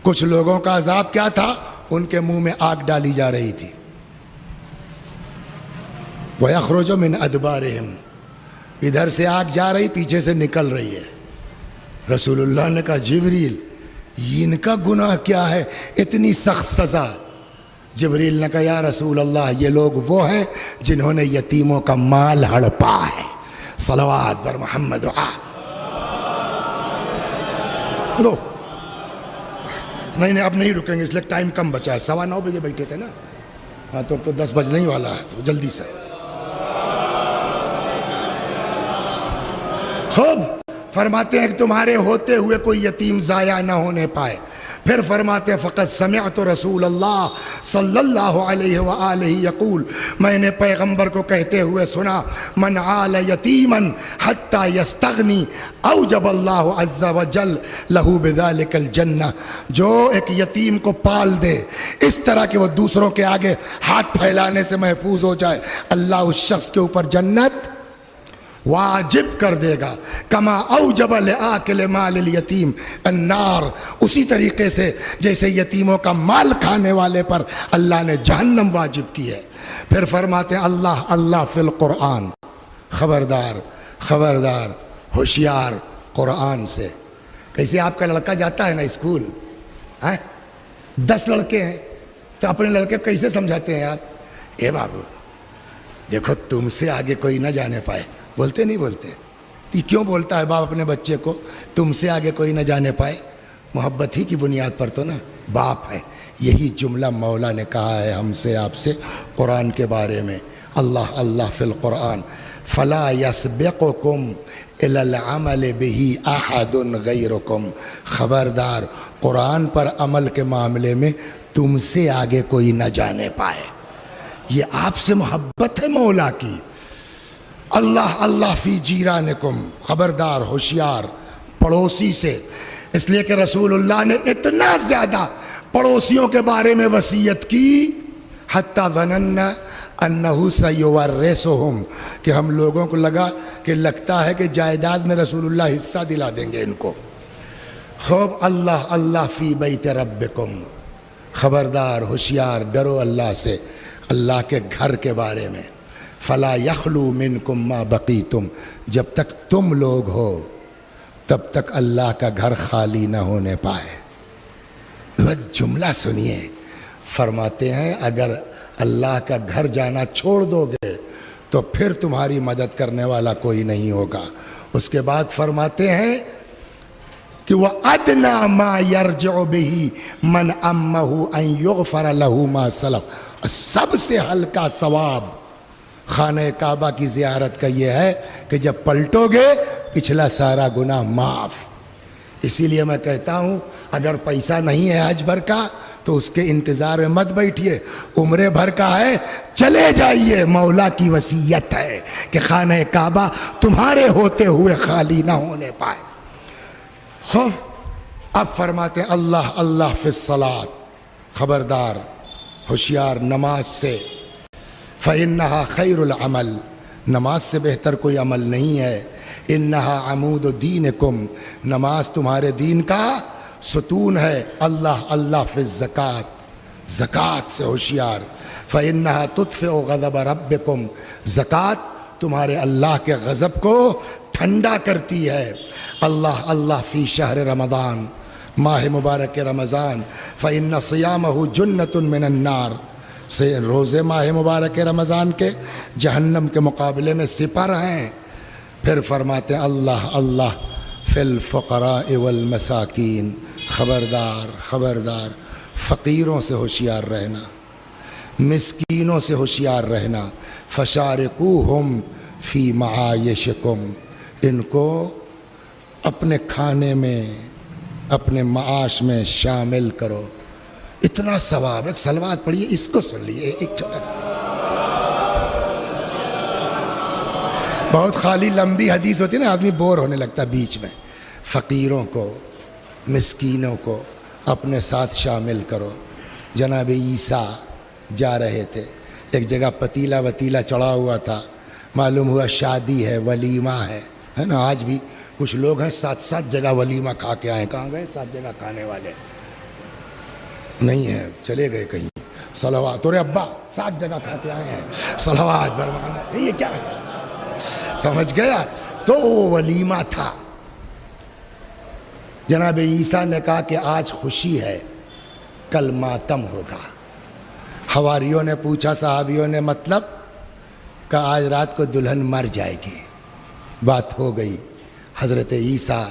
کچھ لوگوں کا عذاب کیا تھا؟ ان کے منہ میں آگ ڈالی جا رہی تھی۔ وَيَخْرُجُ مِنْ أَدْبَارِهِمْ، ادھر سے آگ جا رہی، پیچھے سے نکل رہی ہے۔ رسول اللہ نے کہا جبریل ان کا گناہ کیا ہے اتنی سخت سزا؟ جبریل نے کہا یا رسول اللہ یہ لوگ وہ ہیں جنہوں نے یتیموں کا مال ہڑپا ہے۔ صلوات بر محمد لو نہیں اب نہیں رکیں گے، اس لیے ٹائم کم بچا ہے، 9:15 بجے بیٹھے تھے نا، ہاں تو 10 بجنے ہی والا ہے، جلدی سے۔ خوب فرماتے ہیں کہ تمہارے ہوتے ہوئے کوئی یتیم ضائع نہ ہونے پائے۔ پھر فرماتے ہیں فقط سمعت رسول اللہ صلی اللہ علیہ وآلہ یقول، میں نے پیغمبر کو کہتے ہوئے سنا، من عال یتیما حتی یستغنی اوجب اللہ عز وجل لہو بذالک الجنہ، جو ایک یتیم کو پال دے اس طرح کہ وہ دوسروں کے آگے ہاتھ پھیلانے سے محفوظ ہو جائے، اللہ اس شخص کے اوپر جنت واجب کر دے گا۔ کما اوجب لآکل مال الیتیم النار، اسی طریقے سے جیسے یتیموں کا مال کھانے والے پر اللہ نے جہنم واجب کی ہے۔ پھر فرماتے ہیں اللہ اللہ فی القرآن، خبردار خبردار ہوشیار قرآن سے۔ کیسے آپ کا لڑکا جاتا ہے نا اسکول، 10 لڑکے ہیں تو اپنے لڑکے کو کیسے سمجھاتے ہیں آپ؟ اے بابو دیکھو تم سے آگے کوئی نہ جانے پائے، بولتے نہیں بولتے؟ یہ کیوں بولتا ہے باپ اپنے بچے کو تم سے آگے کوئی نہ جانے پائے؟ محبت ہی کی بنیاد پر تو نا باپ ہے۔ یہی جملہ مولا نے کہا ہے ہم سے آپ سے قرآن کے بارے میں، اللہ اللہ فی القرآن، فلا یسبقکم الی العمل بہ احد غیرکم، خبردار قرآن پر عمل کے معاملے میں تم سے آگے کوئی نہ جانے پائے۔ یہ آپ سے محبت ہے مولا کی۔ اللہ اللہ فی جیرانکم، خبردار ہوشیار پڑوسی سے، اس لیے کہ رسول اللہ نے اتنا زیادہ پڑوسیوں کے بارے میں وصیت کی، حتی ظننا انہ سیورثہم، کہ ہم لوگوں کو لگتا ہے کہ جائیداد میں رسول اللہ حصہ دلا دیں گے ان کو۔ خوب اللہ اللہ فی بیت ربکم، خبردار ہوشیار ڈرو اللہ سے، اللہ کے گھر کے بارے میں۔ فلا یخلو منکم ما بقیتم، جب تک تم لوگ ہو تب تک اللہ کا گھر خالی نہ ہونے پائے۔ جملہ سنیے، فرماتے ہیں اگر اللہ کا گھر جانا چھوڑ دو گے تو پھر تمہاری مدد کرنے والا کوئی نہیں ہوگا۔ اس کے بعد فرماتے ہیں کہ وَأَدْنَى مَا يَرْجِعُ بِهِ مَنْ أَمَّهُ أَنْ يُغْفَرَ لَهُ مَا سَلَفَ، سب سے ہلکا ثواب خانہ کعبہ کی زیارت کا یہ ہے کہ جب پلٹو گے پچھلا سارا گناہ معاف۔ اسی لیے میں کہتا ہوں اگر پیسہ نہیں ہے حج بھر کا تو اس کے انتظار میں مت بیٹھیے، عمرے بھر کا ہے چلے جائیے، مولا کی وصیت ہے کہ خانہ کعبہ تمہارے ہوتے ہوئے خالی نہ ہونے پائے۔ اب فرماتے ہیں اللہ اللہ فی الصلاۃ، خبردار ہوشیار نماز سے، فإنہا خیر العمل، نماز سے بہتر کوئی عمل نہیں ہے، انہا عمود دینکم، نماز تمہارے دین کا ستون ہے، اللہ اللہ فی الزکاۃ، زکوٰۃ سے ہوشیار، فإنہا تطفئ غضب ربکم، زکوٰۃ تمہارے اللہ کے غضب کو ٹھنڈا کرتی ہے، اللہ اللہ فی شہر رمضان، ماہ مبارک رمضان، فإن صیامہ جنۃ من النار، سے روزے ماہ مبارک رمضان کے جہنم کے مقابلے میں سپر ہیں۔ پھر فرماتے ہیں اللہ اللہ فی الفقراء والمساکین، خبردار خبردار فقیروں سے ہوشیار رہنا، مسکینوں سے ہوشیار رہنا، فشارکوہم فی معایشکم، ان کو اپنے کھانے میں اپنے معاش میں شامل کرو. اتنا ثواب. ایک صلوات پڑھیے, اس کو سن لیے. ایک چھوٹا سا بہت خالی لمبی حدیث ہوتی ہے نا, آدمی بور ہونے لگتا بیچ میں. فقیروں کو, مسکینوں کو اپنے ساتھ شامل کرو. جناب عیسیٰ جا رہے تھے, ایک جگہ پتیلا وتیلا چڑھا ہوا تھا, معلوم ہوا شادی ہے, ولیمہ ہے نا. آج بھی کچھ لوگ ہیں 7 جگہ ولیمہ کھا کے آئے. کہاں گئے 7 جگہ کھانے والے؟ نہیں ہیں, چلے گئے کہیں. صلوات. تورے ابا 7 جگہ کھا کے آئے ہیں. صلوات بر محمد. یہ کیا ہے؟ سمجھ گیا؟ تو وہ ولیمہ تھا. جناب عیسیٰ نے کہا کہ آج خوشی ہے, کل ماتم ہوگا. حواریوں نے پوچھا, صحابیوں نے, مطلب کہ آج رات کو دلہن مر جائے گی. بات ہو گئی. حضرت عیسیٰ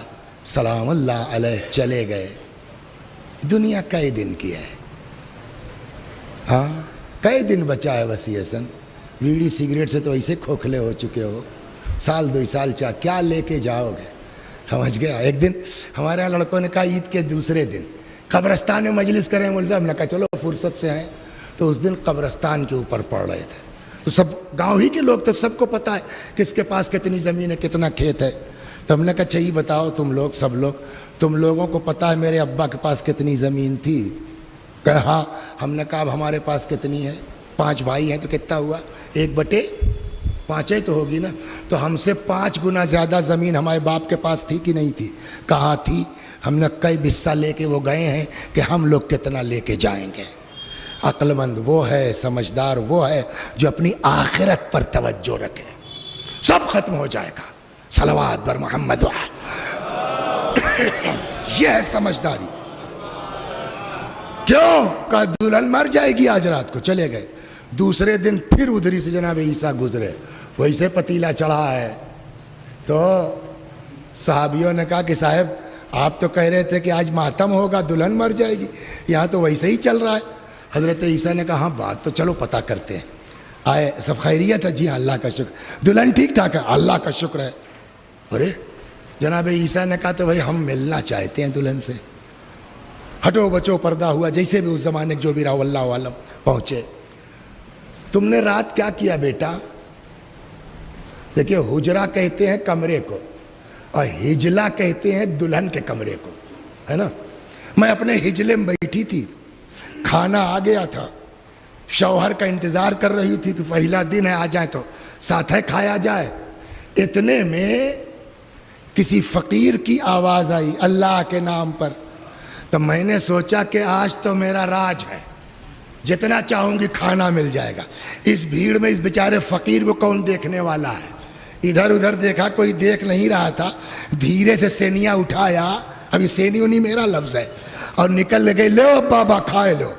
سلام اللہ علیہ چلے گئے. دنیا کئی دن کی ہے؟ ہاں, کئی دن بچا ہے وسیع حسن؟ بیڑی سگریٹ سے تو ایسے کھوکھلے ہو چکے ہو. 2 سال کیا لے کے جاؤ گے؟ سمجھ گیا؟ ایک دن ہمارے یہاں لڑکوں نے کہا عید کے دوسرے دن قبرستان میں مجلس کریں. ملزم ہم نے کہا چلو فرصت سے ہیں. تو اس دن قبرستان کے اوپر پڑھ رہے تھے. تو سب گاؤں ہی کے لوگ تو سب کو پتہ ہے کس کے پاس کتنی زمین ہے, کتنا کھیت ہے. تو ہم نے کہا چاہیے بتاؤ تم لوگ, سب لوگ, تم لوگوں کو پتہ ہے میرے ابا کے پاس کتنی زمین تھی؟ کہ ہاں. ہم نے کہا اب ہمارے پاس کتنی ہے؟ 5 بھائی ہیں تو کتنا ہوا؟ 1/5 تو ہوگی نا. تو ہم سے 5 گنا زیادہ زمین ہمارے باپ کے پاس تھی کہ نہیں تھی؟ کہاں تھی. ہم نے کئی حصہ لے کے وہ گئے ہیں کہ ہم لوگ کتنا لے کے جائیں گے. عقل مند وہ ہے, سمجھدار وہ ہے جو اپنی آخرت پر توجہ رکھے. سب ختم ہو جائے گا. صلوات بر محمد. یہ ہے سمجھداری. کیوں کہ دلہن مر جائے گی آج رات کو. چلے گئے. دوسرے دن پھر ادھری سے جناب عیسیٰ گزرے, ویسے پتیلا چڑھا ہے. تو صحابیوں نے کہا کہ صاحب آپ تو کہہ رہے تھے کہ آج ماتم ہوگا, دلہن مر جائے گی, یہاں تو ویسے ہی چل رہا ہے. حضرت عیسیٰ نے کہا ہاں بات تو چلو پتہ کرتے ہیں. آئے, سب خیریت ہے؟ جی ہاں اللہ کا شکر. دلہن ٹھیک ٹھاک ہے؟ اللہ کا شکر ہے. ارے جناب عیسیٰ نے کہا تو بھائی ہم ملنا چاہتے ہیں دلہن سے. ہٹو بچو پردہ ہوا, جیسے بھی اس زمانے جو بھی رہا اللہ عالم. پہنچے. تم نے رات کیا کیا بیٹا؟ دیکھیں حجرہ کہتے ہیں کمرے کو, اور ہجلہ کہتے ہیں دلہن کے کمرے کو, ہے نا. میں اپنے ہجلے میں بیٹھی تھی, کھانا آ گیا تھا, شوہر کا انتظار کر رہی تھی کہ پہلا دن ہے, آ جائیں تو ساتھ ہے کھایا جائے. اتنے میں کسی فقیر کی آواز آئی اللہ کے نام پر. تو میں نے سوچا کہ آج تو میرا راج ہے, جتنا چاہوں گی کھانا مل جائے گا. اس بھیڑ میں اس بیچارے فقیر کو کون دیکھنے والا ہے؟ ادھر ادھر دیکھا, کوئی دیکھ نہیں رہا تھا. دھیرے سے سینیاں اٹھایا, ابھی سینی انہیں میرا لفظ ہے, اور نکل گئے, لو بابا کھائے لو.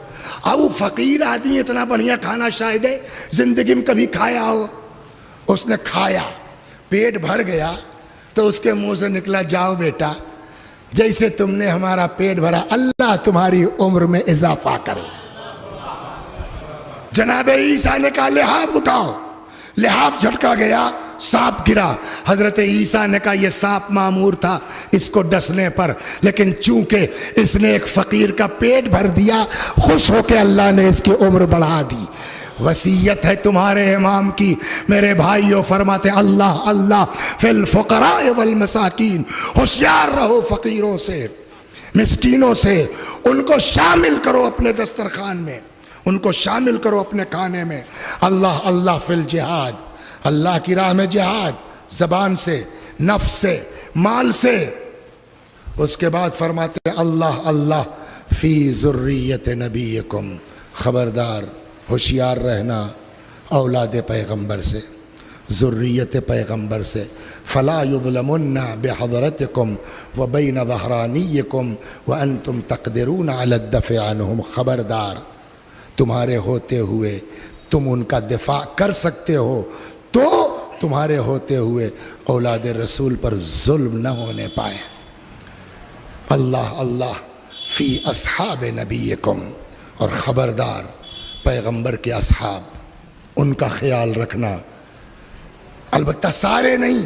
اب وہ فقیر آدمی اتنا بڑھیا کھانا شاید ہے زندگی میں کبھی کھایا ہو. اس نے کھایا, پیٹ بھر گیا, تو اس کے منہ سے نکلا جاؤ بیٹا, جیسے تم نے ہمارا پیٹ بھرا اللہ تمہاری عمر میں اضافہ کرے. جناب عیسیٰ نے کہا لحاف اٹھاؤ. لحاف جھٹکا گیا, سانپ گرا. حضرت عیسیٰ نے کہا یہ سانپ معمور تھا اس کو ڈسنے پر, لیکن چونکہ اس نے ایک فقیر کا پیٹ بھر دیا, خوش ہو کے اللہ نے اس کی عمر بڑھا دی. وصیت ہے تمہارے امام کی میرے بھائیوں, فرماتے اللہ اللہ فی الفقراء والمساکین. ہوشیار رہو فقیروں سے, مسکینوں سے, ان کو شامل کرو اپنے دسترخوان میں, ان کو شامل کرو اپنے کھانے میں. اللہ اللہ فی الجہاد, اللہ کی راہ میں جہاد, زبان سے, نفس سے, مال سے. اس کے بعد فرماتے اللہ اللہ فی ذریت نبیکم. خبردار, ہوشیار رہنا اولاد پیغمبر سے, ذریت پیغمبر سے. فلا یظلمن بحضرتکم وبین ظہرانیکم وانتم تقدرون علی الدفع عنہم. خبردار, تمہارے ہوتے ہوئے تم ان کا دفاع کر سکتے ہو تو تمہارے ہوتے ہوئے اولاد رسول پر ظلم نہ ہونے پائے. اللہ اللہ فی اصحاب نبیکم. اور خبردار پیغمبر کے اصحاب, ان کا خیال رکھنا. البتہ سارے نہیں,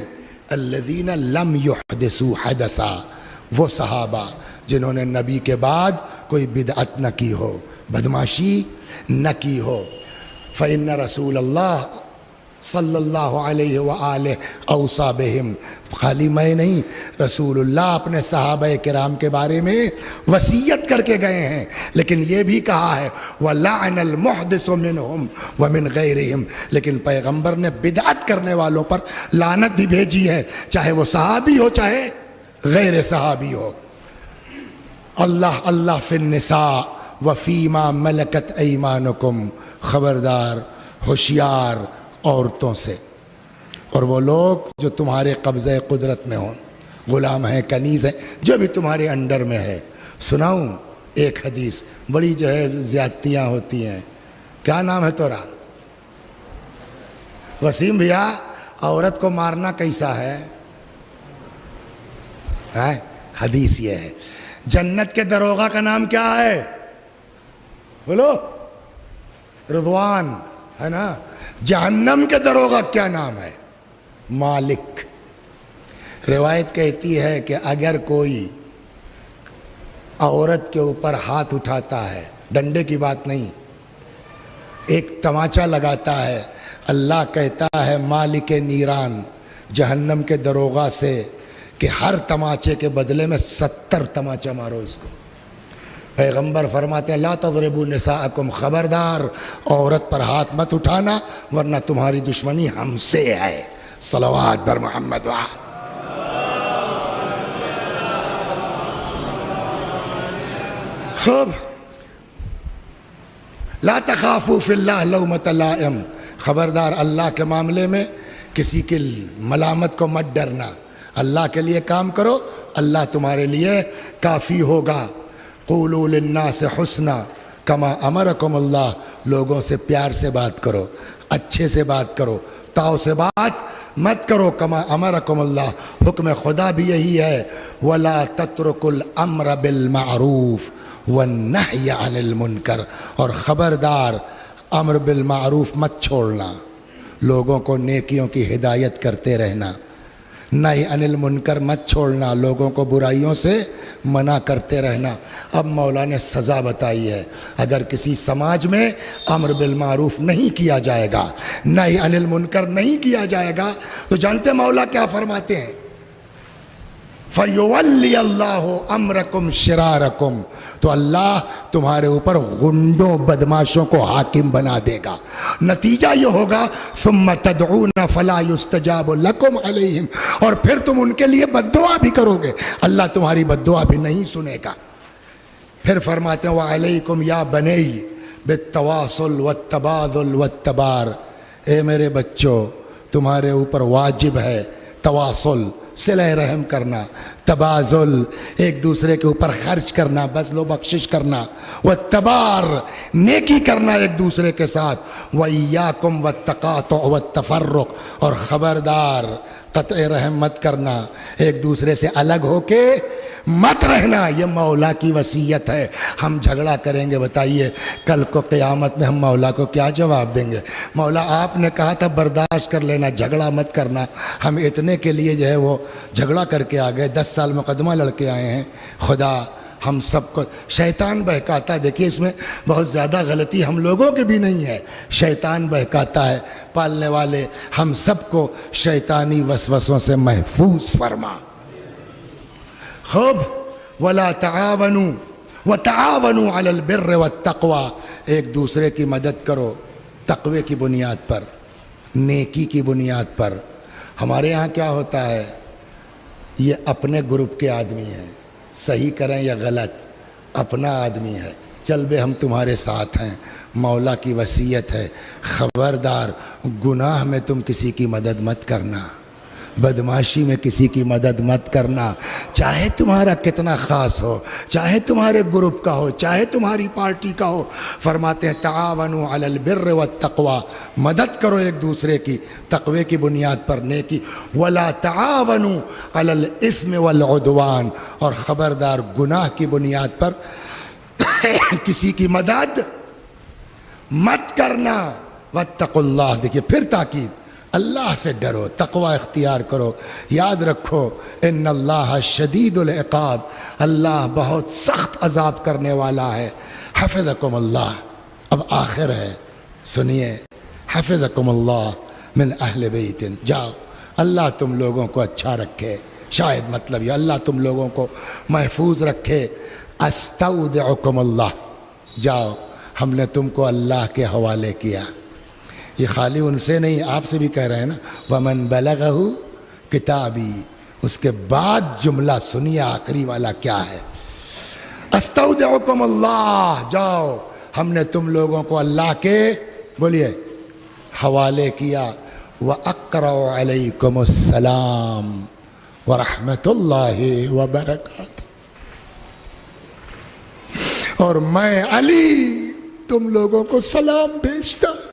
الذین لم یحدثوا حدثا، وہ صحابہ جنہوں نے نبی کے بعد کوئی بدعت نہ کی ہو، بدماشی نہ کی ہو۔ فإن رسول اللہ صلی اللہ علیہ وآلہ اوصى بہم، خالی میں نہیں، رسول اللہ اپنے صحابہ کرام کے بارے میں وصیت کر کے گئے ہیں، لیکن یہ بھی کہا ہے وَلَعْنَ الْمُحْدِثُ مِنْهُمْ وَمِنْ غَيْرِهِمْ، لیکن پیغمبر نے بدعت کرنے والوں پر لعنت بھی بھیجی ہے، چاہے وہ صحابی ہو چاہے غیر صحابی ہو۔ اللہ فی النساء وفیما ملکت ایمانکم، خبردار، ہوشیار عورتوں سے اور وہ لوگ جو تمہارے قبضہ قدرت میں ہوں، غلام ہیں، کنیز ہیں، جو بھی تمہارے انڈر میں ہے۔ سناؤں ایک حدیث، بڑی جو ہے زیادتیاں ہوتی ہیں۔ کیا نام ہے تورا؟ وسیم بھیا، عورت کو مارنا کیسا ہے؟ حدیث یہ ہے۔ جنت کے دروغہ کا نام کیا ہے؟ بولو، رضوان ہے نا۔ جہنم کے دروغہ کیا نام ہے؟ مالک۔ روایت کہتی ہے کہ اگر کوئی عورت کے اوپر ہاتھ اٹھاتا ہے، ڈنڈے کی بات نہیں، ایک تماچا لگاتا ہے، اللہ کہتا ہے مالک نیران، جہنم کے دروغہ سے کہ ہر تماچے کے بدلے میں 70 تماچا مارو اس کو۔ پیغمبر فرماتے ہیں لا تضربوا نساءکم، خبردار عورت پر ہاتھ مت اٹھانا ورنہ تمہاری دشمنی ہم سے ہے۔ صلوات بر محمد وآل۔ خوب، لا تخافوا فی اللہ لومۃ لائم، خبردار اللہ کے معاملے میں کسی کی ملامت کو مت ڈرنا، اللہ کے لیے کام کرو، اللہ تمہارے لیے کافی ہوگا۔ قولوا للناس حسنا کما امرکم اللہ، لوگوں سے پیار سے بات کرو، اچھے سے بات کرو، تاؤ سے بات مت کرو، کما امرکم اللہ، حکم خدا بھی یہی ہے۔ ولا تترکوا الامر بالمعروف والنہی عن المنکر، اور خبردار امر بالمعروف مت چھوڑنا، لوگوں کو نیکیوں کی ہدایت کرتے رہنا، نہی عن المنکر مت چھوڑنا، لوگوں کو برائیوں سے منع کرتے رہنا۔ اب مولا نے سزا بتائی ہے، اگر کسی سماج میں امر بالمعروف نہیں کیا جائے گا، نہی عن المنکر نہیں کیا جائے گا، تو جانتے مولا کیا فرماتے ہیں؟ فَيُوَلِّيَ اللَّهُ أَمْرَكُمْ شِرَارَكُمْ، تو اللہ تمہارے اوپر غنڈوں بدماشوں کو حاکم بنا دے گا۔ نتیجہ یہ ہوگا ثُمَّ تَدْعُونَ فَلَا يُسْتَجَابُ لَكُمْ عَلَيْهِمْ، اور پھر تم ان کے لیے بد دعا بھی کرو گے، اللہ تمہاری بد دعا بھی نہیں سنے گا۔ پھر فرماتے ہیں وَعَلَيْكُمْ يَا بَنَيَّ بِالتَّوَاصُلِ وَالتَّبَاذُلِ وَالتَّبَارِ، اے میرے بچوں تمہارے اوپر واجب ہے تواصل، صلہ رحم کرنا، تبازل، ایک دوسرے کے اوپر خرچ کرنا، بذل و بخشش کرنا، والتبار، نیکی کرنا ایک دوسرے کے ساتھ، وَإِيَّاكُمْ وَالتَّقَاطُعُ وَالتَّفَرُّقُ، اور خبردار قطع رحم مت کرنا، ایک دوسرے سے الگ ہو کے مت رہنا، یہ مولا کی وصیت ہے۔ ہم جھگڑا کریں گے، بتائیے کل کو قیامت میں ہم مولا کو کیا جواب دیں گے؟ مولا آپ نے کہا تھا برداشت کر لینا، جھگڑا مت کرنا، ہم اتنے کے لیے جو ہے وہ جھگڑا کر کے آ گئے، 10 سال مقدمہ لڑ کے آئے ہیں۔ خدا ہم سب کو شیطان بہکاتا ہے، دیکھیے اس میں بہت زیادہ غلطی ہم لوگوں کی بھی نہیں ہے، شیطان بہکاتا ہے، پالنے والے ہم سب کو شیطانی وسوسوں سے محفوظ فرما۔ خوب، وَلَا تَعَاوَنُوا وَتَعَاوَنُوا عَلَى الْبِرِّ وَالتَّقْوَى، ایک دوسرے کی مدد کرو تقوی کی بنیاد پر، نیکی کی بنیاد پر۔ ہمارے ہاں کیا ہوتا ہے، یہ اپنے گروپ کے آدمی ہیں، صحیح کریں یا غلط، اپنا آدمی ہے، چل بے ہم تمہارے ساتھ ہیں۔ مولا کی وصیت ہے خبردار گناہ میں تم کسی کی مدد مت کرنا، بدماشی میں کسی کی مدد مت کرنا، چاہے تمہارا کتنا خاص ہو، چاہے تمہارے گروپ کا ہو، چاہے تمہاری پارٹی کا ہو۔ فرماتے ہیں تعاونوا علی البر والتقوی، مدد کرو ایک دوسرے کی تقوی کی بنیاد پر، نیکی۔ ولا تعاونوا علی الاثم والعدوان، اور خبردار گناہ کی بنیاد پر کسی کی مدد مت کرنا۔ واتقوا اللہ، دیکھیے پھر تاکید، اللہ سے ڈرو، تقوی اختیار کرو، یاد رکھو ان اللہ شدید العقاب، اللہ بہت سخت عذاب کرنے والا ہے۔ حفظکم اللہ، اب آخر ہے، سنیے، حفظکم اللہ من اہل بیت، جاؤ اللہ تم لوگوں کو اچھا رکھے، شاید مطلب یہ اللہ تم لوگوں کو محفوظ رکھے۔ استودعکم اللہ، جاؤ ہم نے تم کو اللہ کے حوالے کیا۔ یہ خالی ان سے نہیں، آپ سے بھی کہہ رہے ہیں نا، وَمَن بَلَغَهُ کتابی، اس کے بعد جملہ سنیے آخری والا کیا ہے، استودعکم اللہ، جاؤ ہم نے تم لوگوں کو اللہ کے بولیے حوالے کیا۔ وَأَقْرَأُ عَلَيْكُمُ السَّلَامُ وَرَحْمَةُ اللَّهِ وَبَرَكَاتُهُ، اور میں علی تم لوگوں کو سلام بھیجتا ہوں۔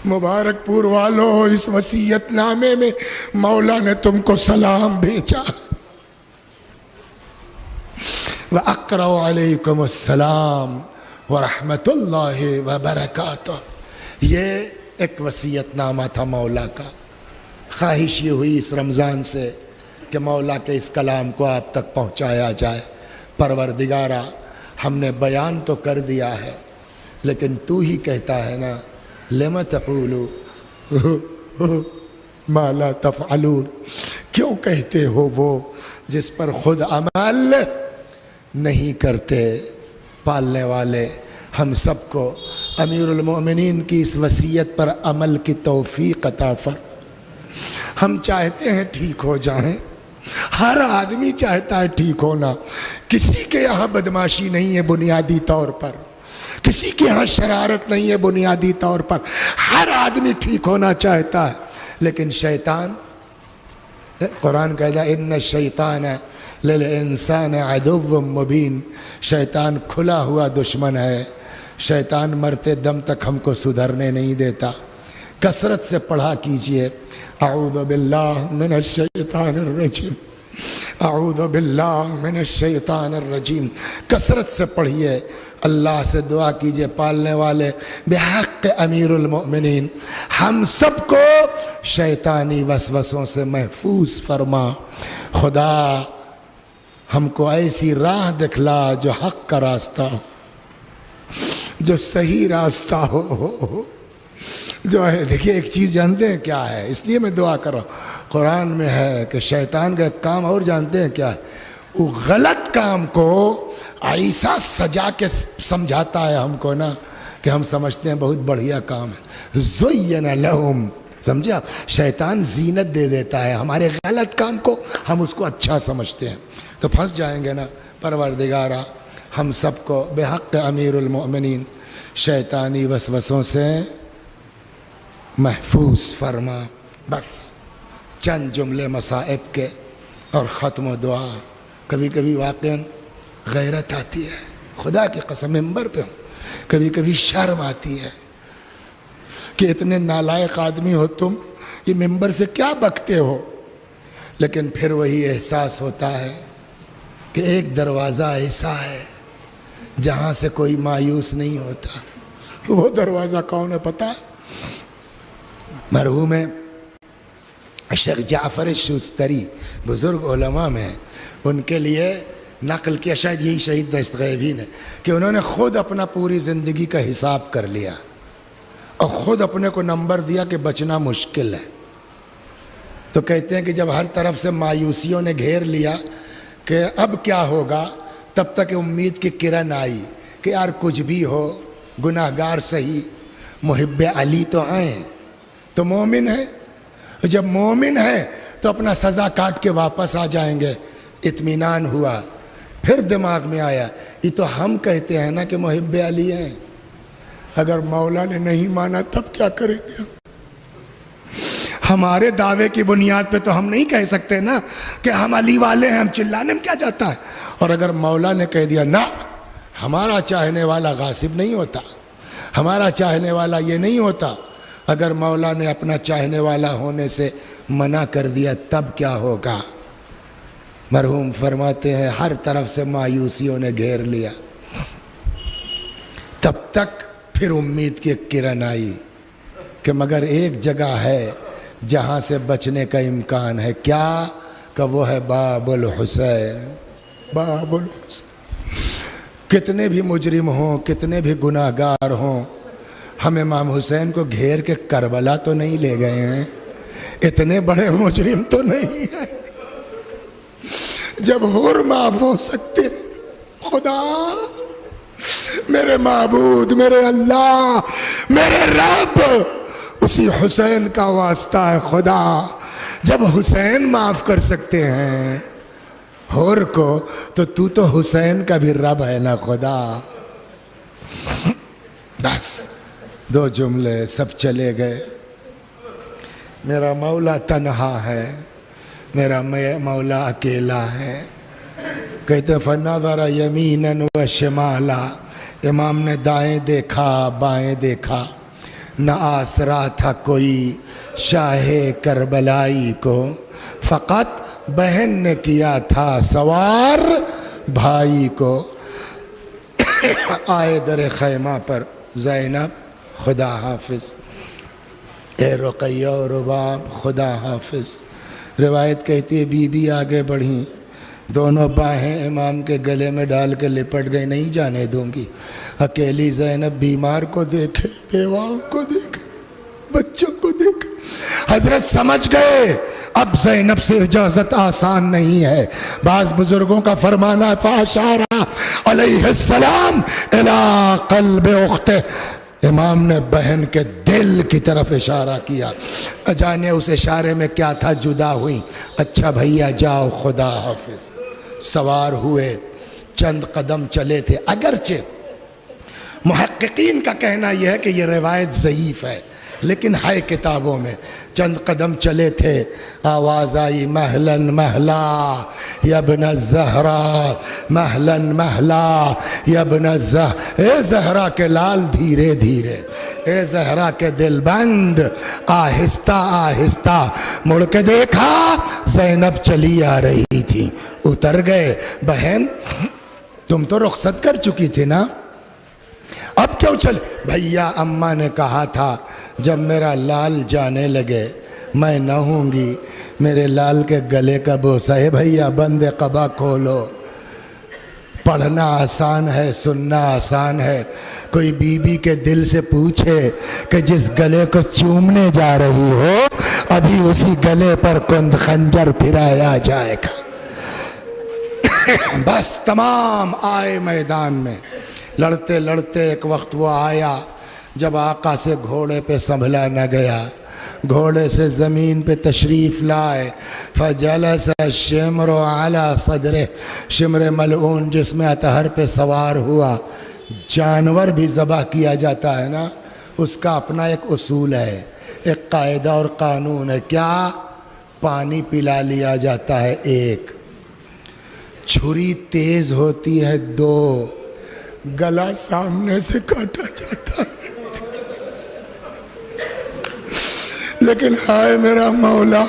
مبارک پور والو، اس وصیت نامے میں مولا نے تم کو سلام بھیجا۔ وَأَقْرَأُ عَلَيْكُمُ السَّلَامُ وَرَحْمَةُ اللَّهِ وَبَرَكَاتُهُ، یہ ایک وصیت نامہ تھا مولا کا۔ خواہش یہ ہوئی اس رمضان سے کہ مولا کے اس کلام کو آپ تک پہنچایا جائے۔ پروردگارا، ہم نے بیان تو کر دیا ہے، لیکن تو ہی کہتا ہے نا، لم تقولوا ما لا تفعلون، کیوں کہتے ہو وہ جس پر خود عمل نہیں کرتے۔ پالنے والے ہم سب کو امیر المومنین کی اس وصیت پر عمل کی توفیق عطا فرما۔ ہم چاہتے ہیں ٹھیک ہو جائیں، ہر آدمی چاہتا ہے ٹھیک ہونا، کسی کے یہاں بدماشی نہیں ہے بنیادی طور پر، کسی کے یہاں شرارت نہیں ہے بنیادی طور پر، ہر آدمی ٹھیک ہونا چاہتا ہے، لیکن شیطان، قرآن کہتا ہے ان الشیطان للانسان عدو مبین، شیطان کھلا ہوا دشمن ہے، شیطان مرتے دم تک ہم کو سدھرنے نہیں دیتا۔ کثرت سے پڑھا کیجئے، اعوذ باللہ من الشیطان الرجیم، اعوذ باللہ من الشیطان الرجیم، کثرت سے پڑھیے، اللہ سے دعا کیجئے پالنے والے بحق امیر المؤمنین ہم سب کو شیطانی وسوسوں سے محفوظ فرما۔ خدا ہم کو ایسی راہ دکھلا جو حق کا راستہ ہو، جو صحیح راستہ ہو، جو ہے۔ دیکھیے ایک چیز جانتے ہیں کیا ہے، اس لیے میں دعا کر رہا ہوں، قرآن میں ہے کہ شیطان کا ایک کام اور جانتے ہیں کیا ہے، وہ غلط کام کو ایسا سجا کے سمجھاتا ہے ہم کو نا کہ ہم سمجھتے ہیں بہت بڑھیا کام ہے۔ زین لہم، سمجھے آپ، شیطان زینت دے دیتا ہے ہمارے غلط کام کو، ہم اس کو اچھا سمجھتے ہیں، تو پھنس جائیں گے نا۔ پروردگارا ہم سب کو بحق امیر المؤمنین شیطانی وسوسوں سے محفوظ فرما۔ بس چند جملے مصائب کے اور ختم و دعا۔ کبھی کبھی واقعاً غیرت آتی ہے، خدا کی قسم ممبر پہ ہوں، کبھی کبھی شرم آتی ہے کہ اتنے نالائق آدمی ہو تم، یہ ممبر سے کیا بکتے ہو، لیکن پھر وہی احساس ہوتا ہے کہ ایک دروازہ ایسا ہے جہاں سے کوئی مایوس نہیں ہوتا۔ وہ دروازہ کون ہے پتہ ہے؟ مرحوم شیخ جعفر شوستری بزرگ علماء میں، ان کے لیے نقل کیا، شاید یہی شہید دستغیبین ہے، کہ انہوں نے خود اپنا پوری زندگی کا حساب کر لیا اور خود اپنے کو نمبر دیا کہ بچنا مشکل ہے۔ تو کہتے ہیں کہ جب ہر طرف سے مایوسیوں نے گھیر لیا کہ اب کیا ہوگا، تب تک امید کی کرن آئی کہ یار کچھ بھی ہو، گناہ گار صحیح، محب علی تو آئیں، تو مومن ہے، جب مومن ہے تو اپنا سزا کاٹ کے واپس آ جائیں گے۔ اطمینان ہوا، پھر دماغ میں آیا یہ تو ہم کہتے ہیں نا کہ محب علی ہیں، اگر مولا نے نہیں مانا تب کیا کریں گے؟ ہمارے دعوے کی بنیاد پہ تو ہم نہیں کہہ سکتے نا کہ ہم علی والے ہیں، ہم چلانے میں کیا جاتا ہے؟ اور اگر مولا نے کہہ دیا نا، ہمارا چاہنے والا غاصب نہیں ہوتا، ہمارا چاہنے والا یہ نہیں ہوتا، اگر مولا نے اپنا چاہنے والا ہونے سے منع کر دیا تب کیا ہوگا؟ مرحوم فرماتے ہیں ہر طرف سے مایوسیوں نے گھیر لیا، تب تک پھر امید کی ایک کرن آئی کہ مگر ایک جگہ ہے جہاں سے بچنے کا امکان ہے. کیا؟ کہ وہ ہے باب الحسین. باب الحسین. کتنے بھی مجرم ہوں، کتنے بھی گناہ گار ہوں، ہم امام حسین کو گھیر کے کربلا تو نہیں لے گئے ہیں. اتنے بڑے مجرم تو نہیں ہیں. جب حر معاف ہو سکتے، خدا میرے معبود، میرے اللہ، میرے رب، اسی حسین کا واسطہ ہے خدا. جب حسین معاف کر سکتے ہیں حر کو، تو حسین کا بھی رب ہے نا خدا. بس 2 جملے، سب چلے گئے. میرا مولا تنہا ہے، میرا مولا اکیلا ہے. کہتے فنظر یمیناً و شمالا، امام نے دائیں دیکھا بائیں دیکھا، نہ آسرا تھا کوئی شاہ کربلائی کو، فقط بہن نے کیا تھا سوار بھائی کو. آئے در خیمہ پر زینب، خدا حافظ. اے رقیہ و رباب، خدا حافظ. روایت کہتی ہے بی بی آگے بڑھیں، دونوں باہیں امام کے گلے میں ڈال کے لپٹ گئی. نہیں جانے دوں گی. اکیلی زینب بیمار کو دیکھے، بیواؤں کو دیکھے، بچوں کو دیکھے. حضرت سمجھ گئے اب زینب سے اجازت آسان نہیں ہے. بعض بزرگوں کا فرمانا ہے فاشارہ علیہ السلام الی قلب اختہ، امام نے بہن کے دل کی طرف اشارہ کیا. جانے اس اشارے میں کیا تھا؟ جدا ہوئی. اچھا بھیا جاؤ، خدا حافظ. سوار ہوئے، چند قدم چلے تھے. اگرچہ محققین کا کہنا یہ ہے کہ یہ روایت ضعیف ہے، لیکن ہے کتابوں میں. چند قدم چلے تھے، آواز آئی مہلاً مہلا یا ابن الزہرا، مہلاً مہلا یا ابن الزہرا. اے زہرا کے لال دھیرے دھیرے، اے زہرا کے دل بند آہستہ آہستہ. مڑ کے دیکھا زینب چلی آ رہی تھی. اتر گئے. بہن تم تو رخصت کر چکی تھی نا، اب کیوں چلے؟ بھیا اماں نے کہا تھا جب میرا لال جانے لگے میں نہ ہوں گی. میرے لال کے گلے کا بوسہ ہے. بھیا بند قبا کھولو. پڑھنا آسان ہے، سننا آسان ہے. کوئی بی بی کے دل سے پوچھے کہ جس گلے کو چومنے جا رہی ہو ابھی اسی گلے پر کند خنجر پھرایا جائے گا. بس تمام آئے میدان میں. لڑتے لڑتے ایک وقت وہ آیا جب آقا سے گھوڑے پہ سنبھلا نہ گیا. گھوڑے سے زمین پہ تشریف لائے. فجلس الشمر علی صدرہ، شمر ملعون جس میں اطہر پہ سوار ہوا. جانور بھی ذبح کیا جاتا ہے نا، اس کا اپنا ایک اصول ہے، ایک قاعدہ اور قانون ہے. کیا؟ پانی پلا لیا جاتا ہے 1، چھری تیز ہوتی ہے 2، گلا سامنے سے کاٹا جاتا ہے. لیکن ہائے میرا مولا،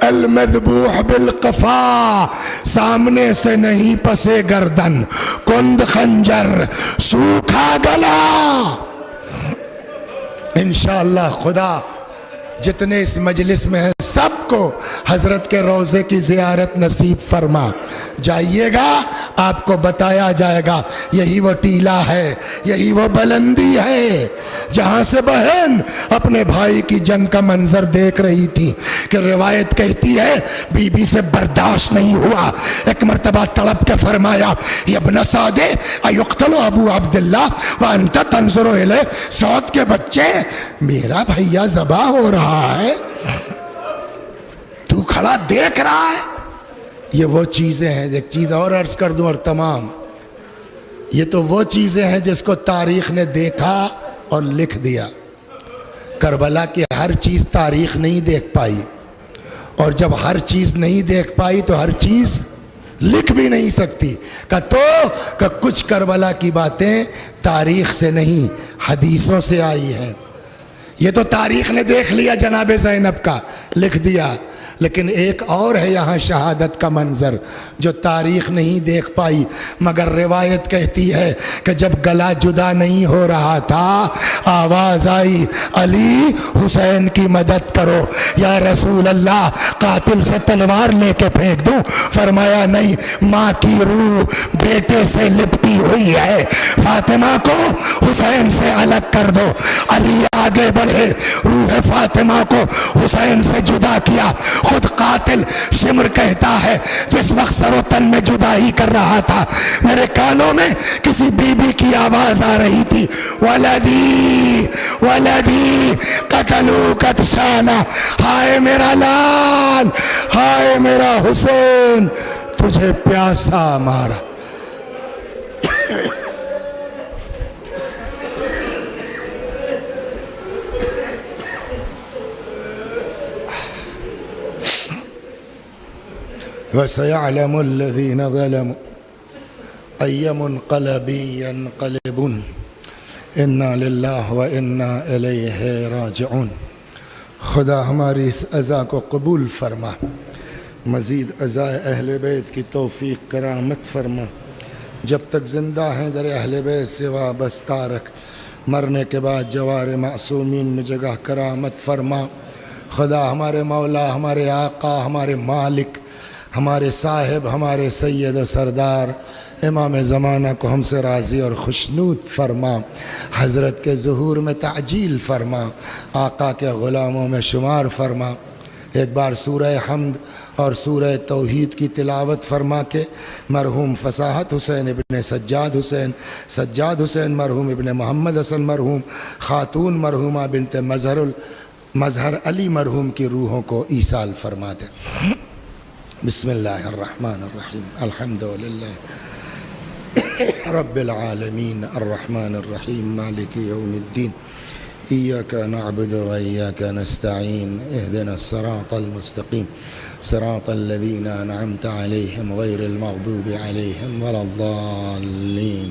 المذبوح بالقفا، سامنے سے نہیں پسے گردن، کند خنجر، سوکھا گلا. انشاءاللہ خدا جتنے اس مجلس میں ہیں سب کو حضرت کے روضے کی زیارت نصیب فرما. جائیے گا آپ کو بتایا جائے گا یہی وہ ٹیلا ہے، یہی وہ بلندی ہے جہاں سے بہن اپنے بھائی کی جنگ کا منظر دیکھ رہی تھی کہ روایت کہتی ہے بی بی سے برداشت نہیں ہوا. ایک مرتبہ تڑپ کے فرمایا یا ابن سعد ایقتل ابو عبداللہ وانت تنظر الیہ، سعد کے بچے میرا بھیا ذبح ہو رہا ہے، تو کھڑا دیکھ رہا ہے. یہ وہ چیزیں ہیں. ایک چیز اور عرض کر دوں اور تمام، یہ تو وہ چیزیں ہیں جس کو تاریخ نے دیکھا اور لکھ دیا. کربلا کی ہر چیز تاریخ نہیں دیکھ پائی، اور جب ہر چیز نہیں دیکھ پائی تو ہر چیز لکھ بھی نہیں سکتی. کہ کچھ کربلا کی باتیں تاریخ سے نہیں حدیثوں سے آئی ہیں. یہ تو تاریخ نے دیکھ لیا، جناب زینب کا لکھ دیا. لیکن ایک اور ہے یہاں شہادت کا منظر جو تاریخ نہیں دیکھ پائی، مگر روایت کہتی ہے کہ جب گلا جدا نہیں ہو رہا تھا آواز آئی علی حسین کی مدد کرو۔ یا رسول اللہ قاتل سے تلوار لے کے پھینک دوں؟ فرمایا نہیں، ماں کی روح بیٹے سے لپٹی ہوئی ہے، فاطمہ کو حسین سے الگ کر دو۔ علی آگے بڑھے، روح فاطمہ کو حسین سے جدا کیا۔ خود قاتل شمر کہتا ہے جس وقت سر و تن میں جدائی کر رہا تھا میرے کانوں میں کسی بی بی کی آواز آ رہی تھی، ولدی ولدی قتلوا کتشانا، ہائے میرا لال، ہائے میرا حسین، تجھے پیاسا مارا۔ وَسَيَعْلَمُ الَّذِينَ ظَلَمُوا أَيَّ مُنْقَلَبٍ يَنْقَلِبُونَ إِنَّا لِلَّهِ وَإِنَّا إِلَيْهِ راجعون۔ خدا ہماری اس عزا کو قبول فرما، مزید عزائے اہل بیت کی توفیق کرامت فرما، جب تک زندہ ہیں در اہل بیت سے وابستہ رکھ، مرنے کے بعد جوار معصومین میں جگہ کرامت فرما۔ خدا ہمارے مولا، ہمارے آقا، ہمارے مالک، ہمارے صاحب، ہمارے سید و سردار امام زمانہ کو ہم سے راضی اور خوشنود فرما، حضرت کے ظہور میں تعجیل فرما، آقا کے غلاموں میں شمار فرما۔ ایک بار سورہ حمد اور سورہ توحید کی تلاوت فرما کے مرحوم فصاحت حسین ابن سجاد حسین مرحوم ابن محمد حسن مرحوم، خاتون مرحومہ بنت مظہر علی مرحوم کی روحوں کو ایصال فرما دے۔ بسم اللہ الرحمن الرحیم، الحمدللہ رب العالمین الرحمن الرحیم مالک یوم الدین، ایاک نعبد و ایاک نستعین، اہدنا الصراط المستقیم صراط الذین انعمت علیہم غیر المغضوب علیہم ولا الضالین۔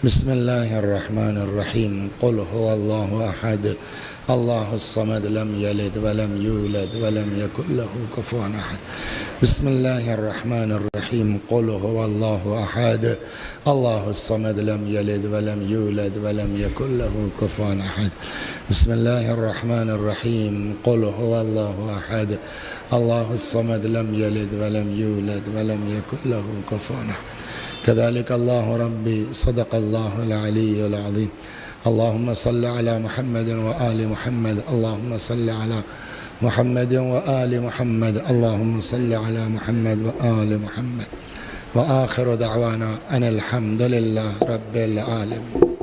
بسم اللہ الرحمن الرحیم، قل هو اللہ احد اللہ الصمد لم یلد ولم یولد ولم یکن له کفوا احد۔ بسم اللہ الرحمن الرحیم، قل هو اللہ احد اللہ الصمد لم یلد ولم یولد ولم یکن له کفوا احد۔ بسم اللہ الرحمن الرحیم، قل هو اللہ احد اللہ الصمد لم یلد ولم یولد ولم یکن له کفوا احد۔ كذلك الله ربي صدق الله العلي العظيم۔ اللهم صل على محمد وآل محمد، اللهم صل على محمد وآل محمد، اللهم صل على محمد وآل محمد، وآخر دعوانا أن الحمد لله رب العالمين۔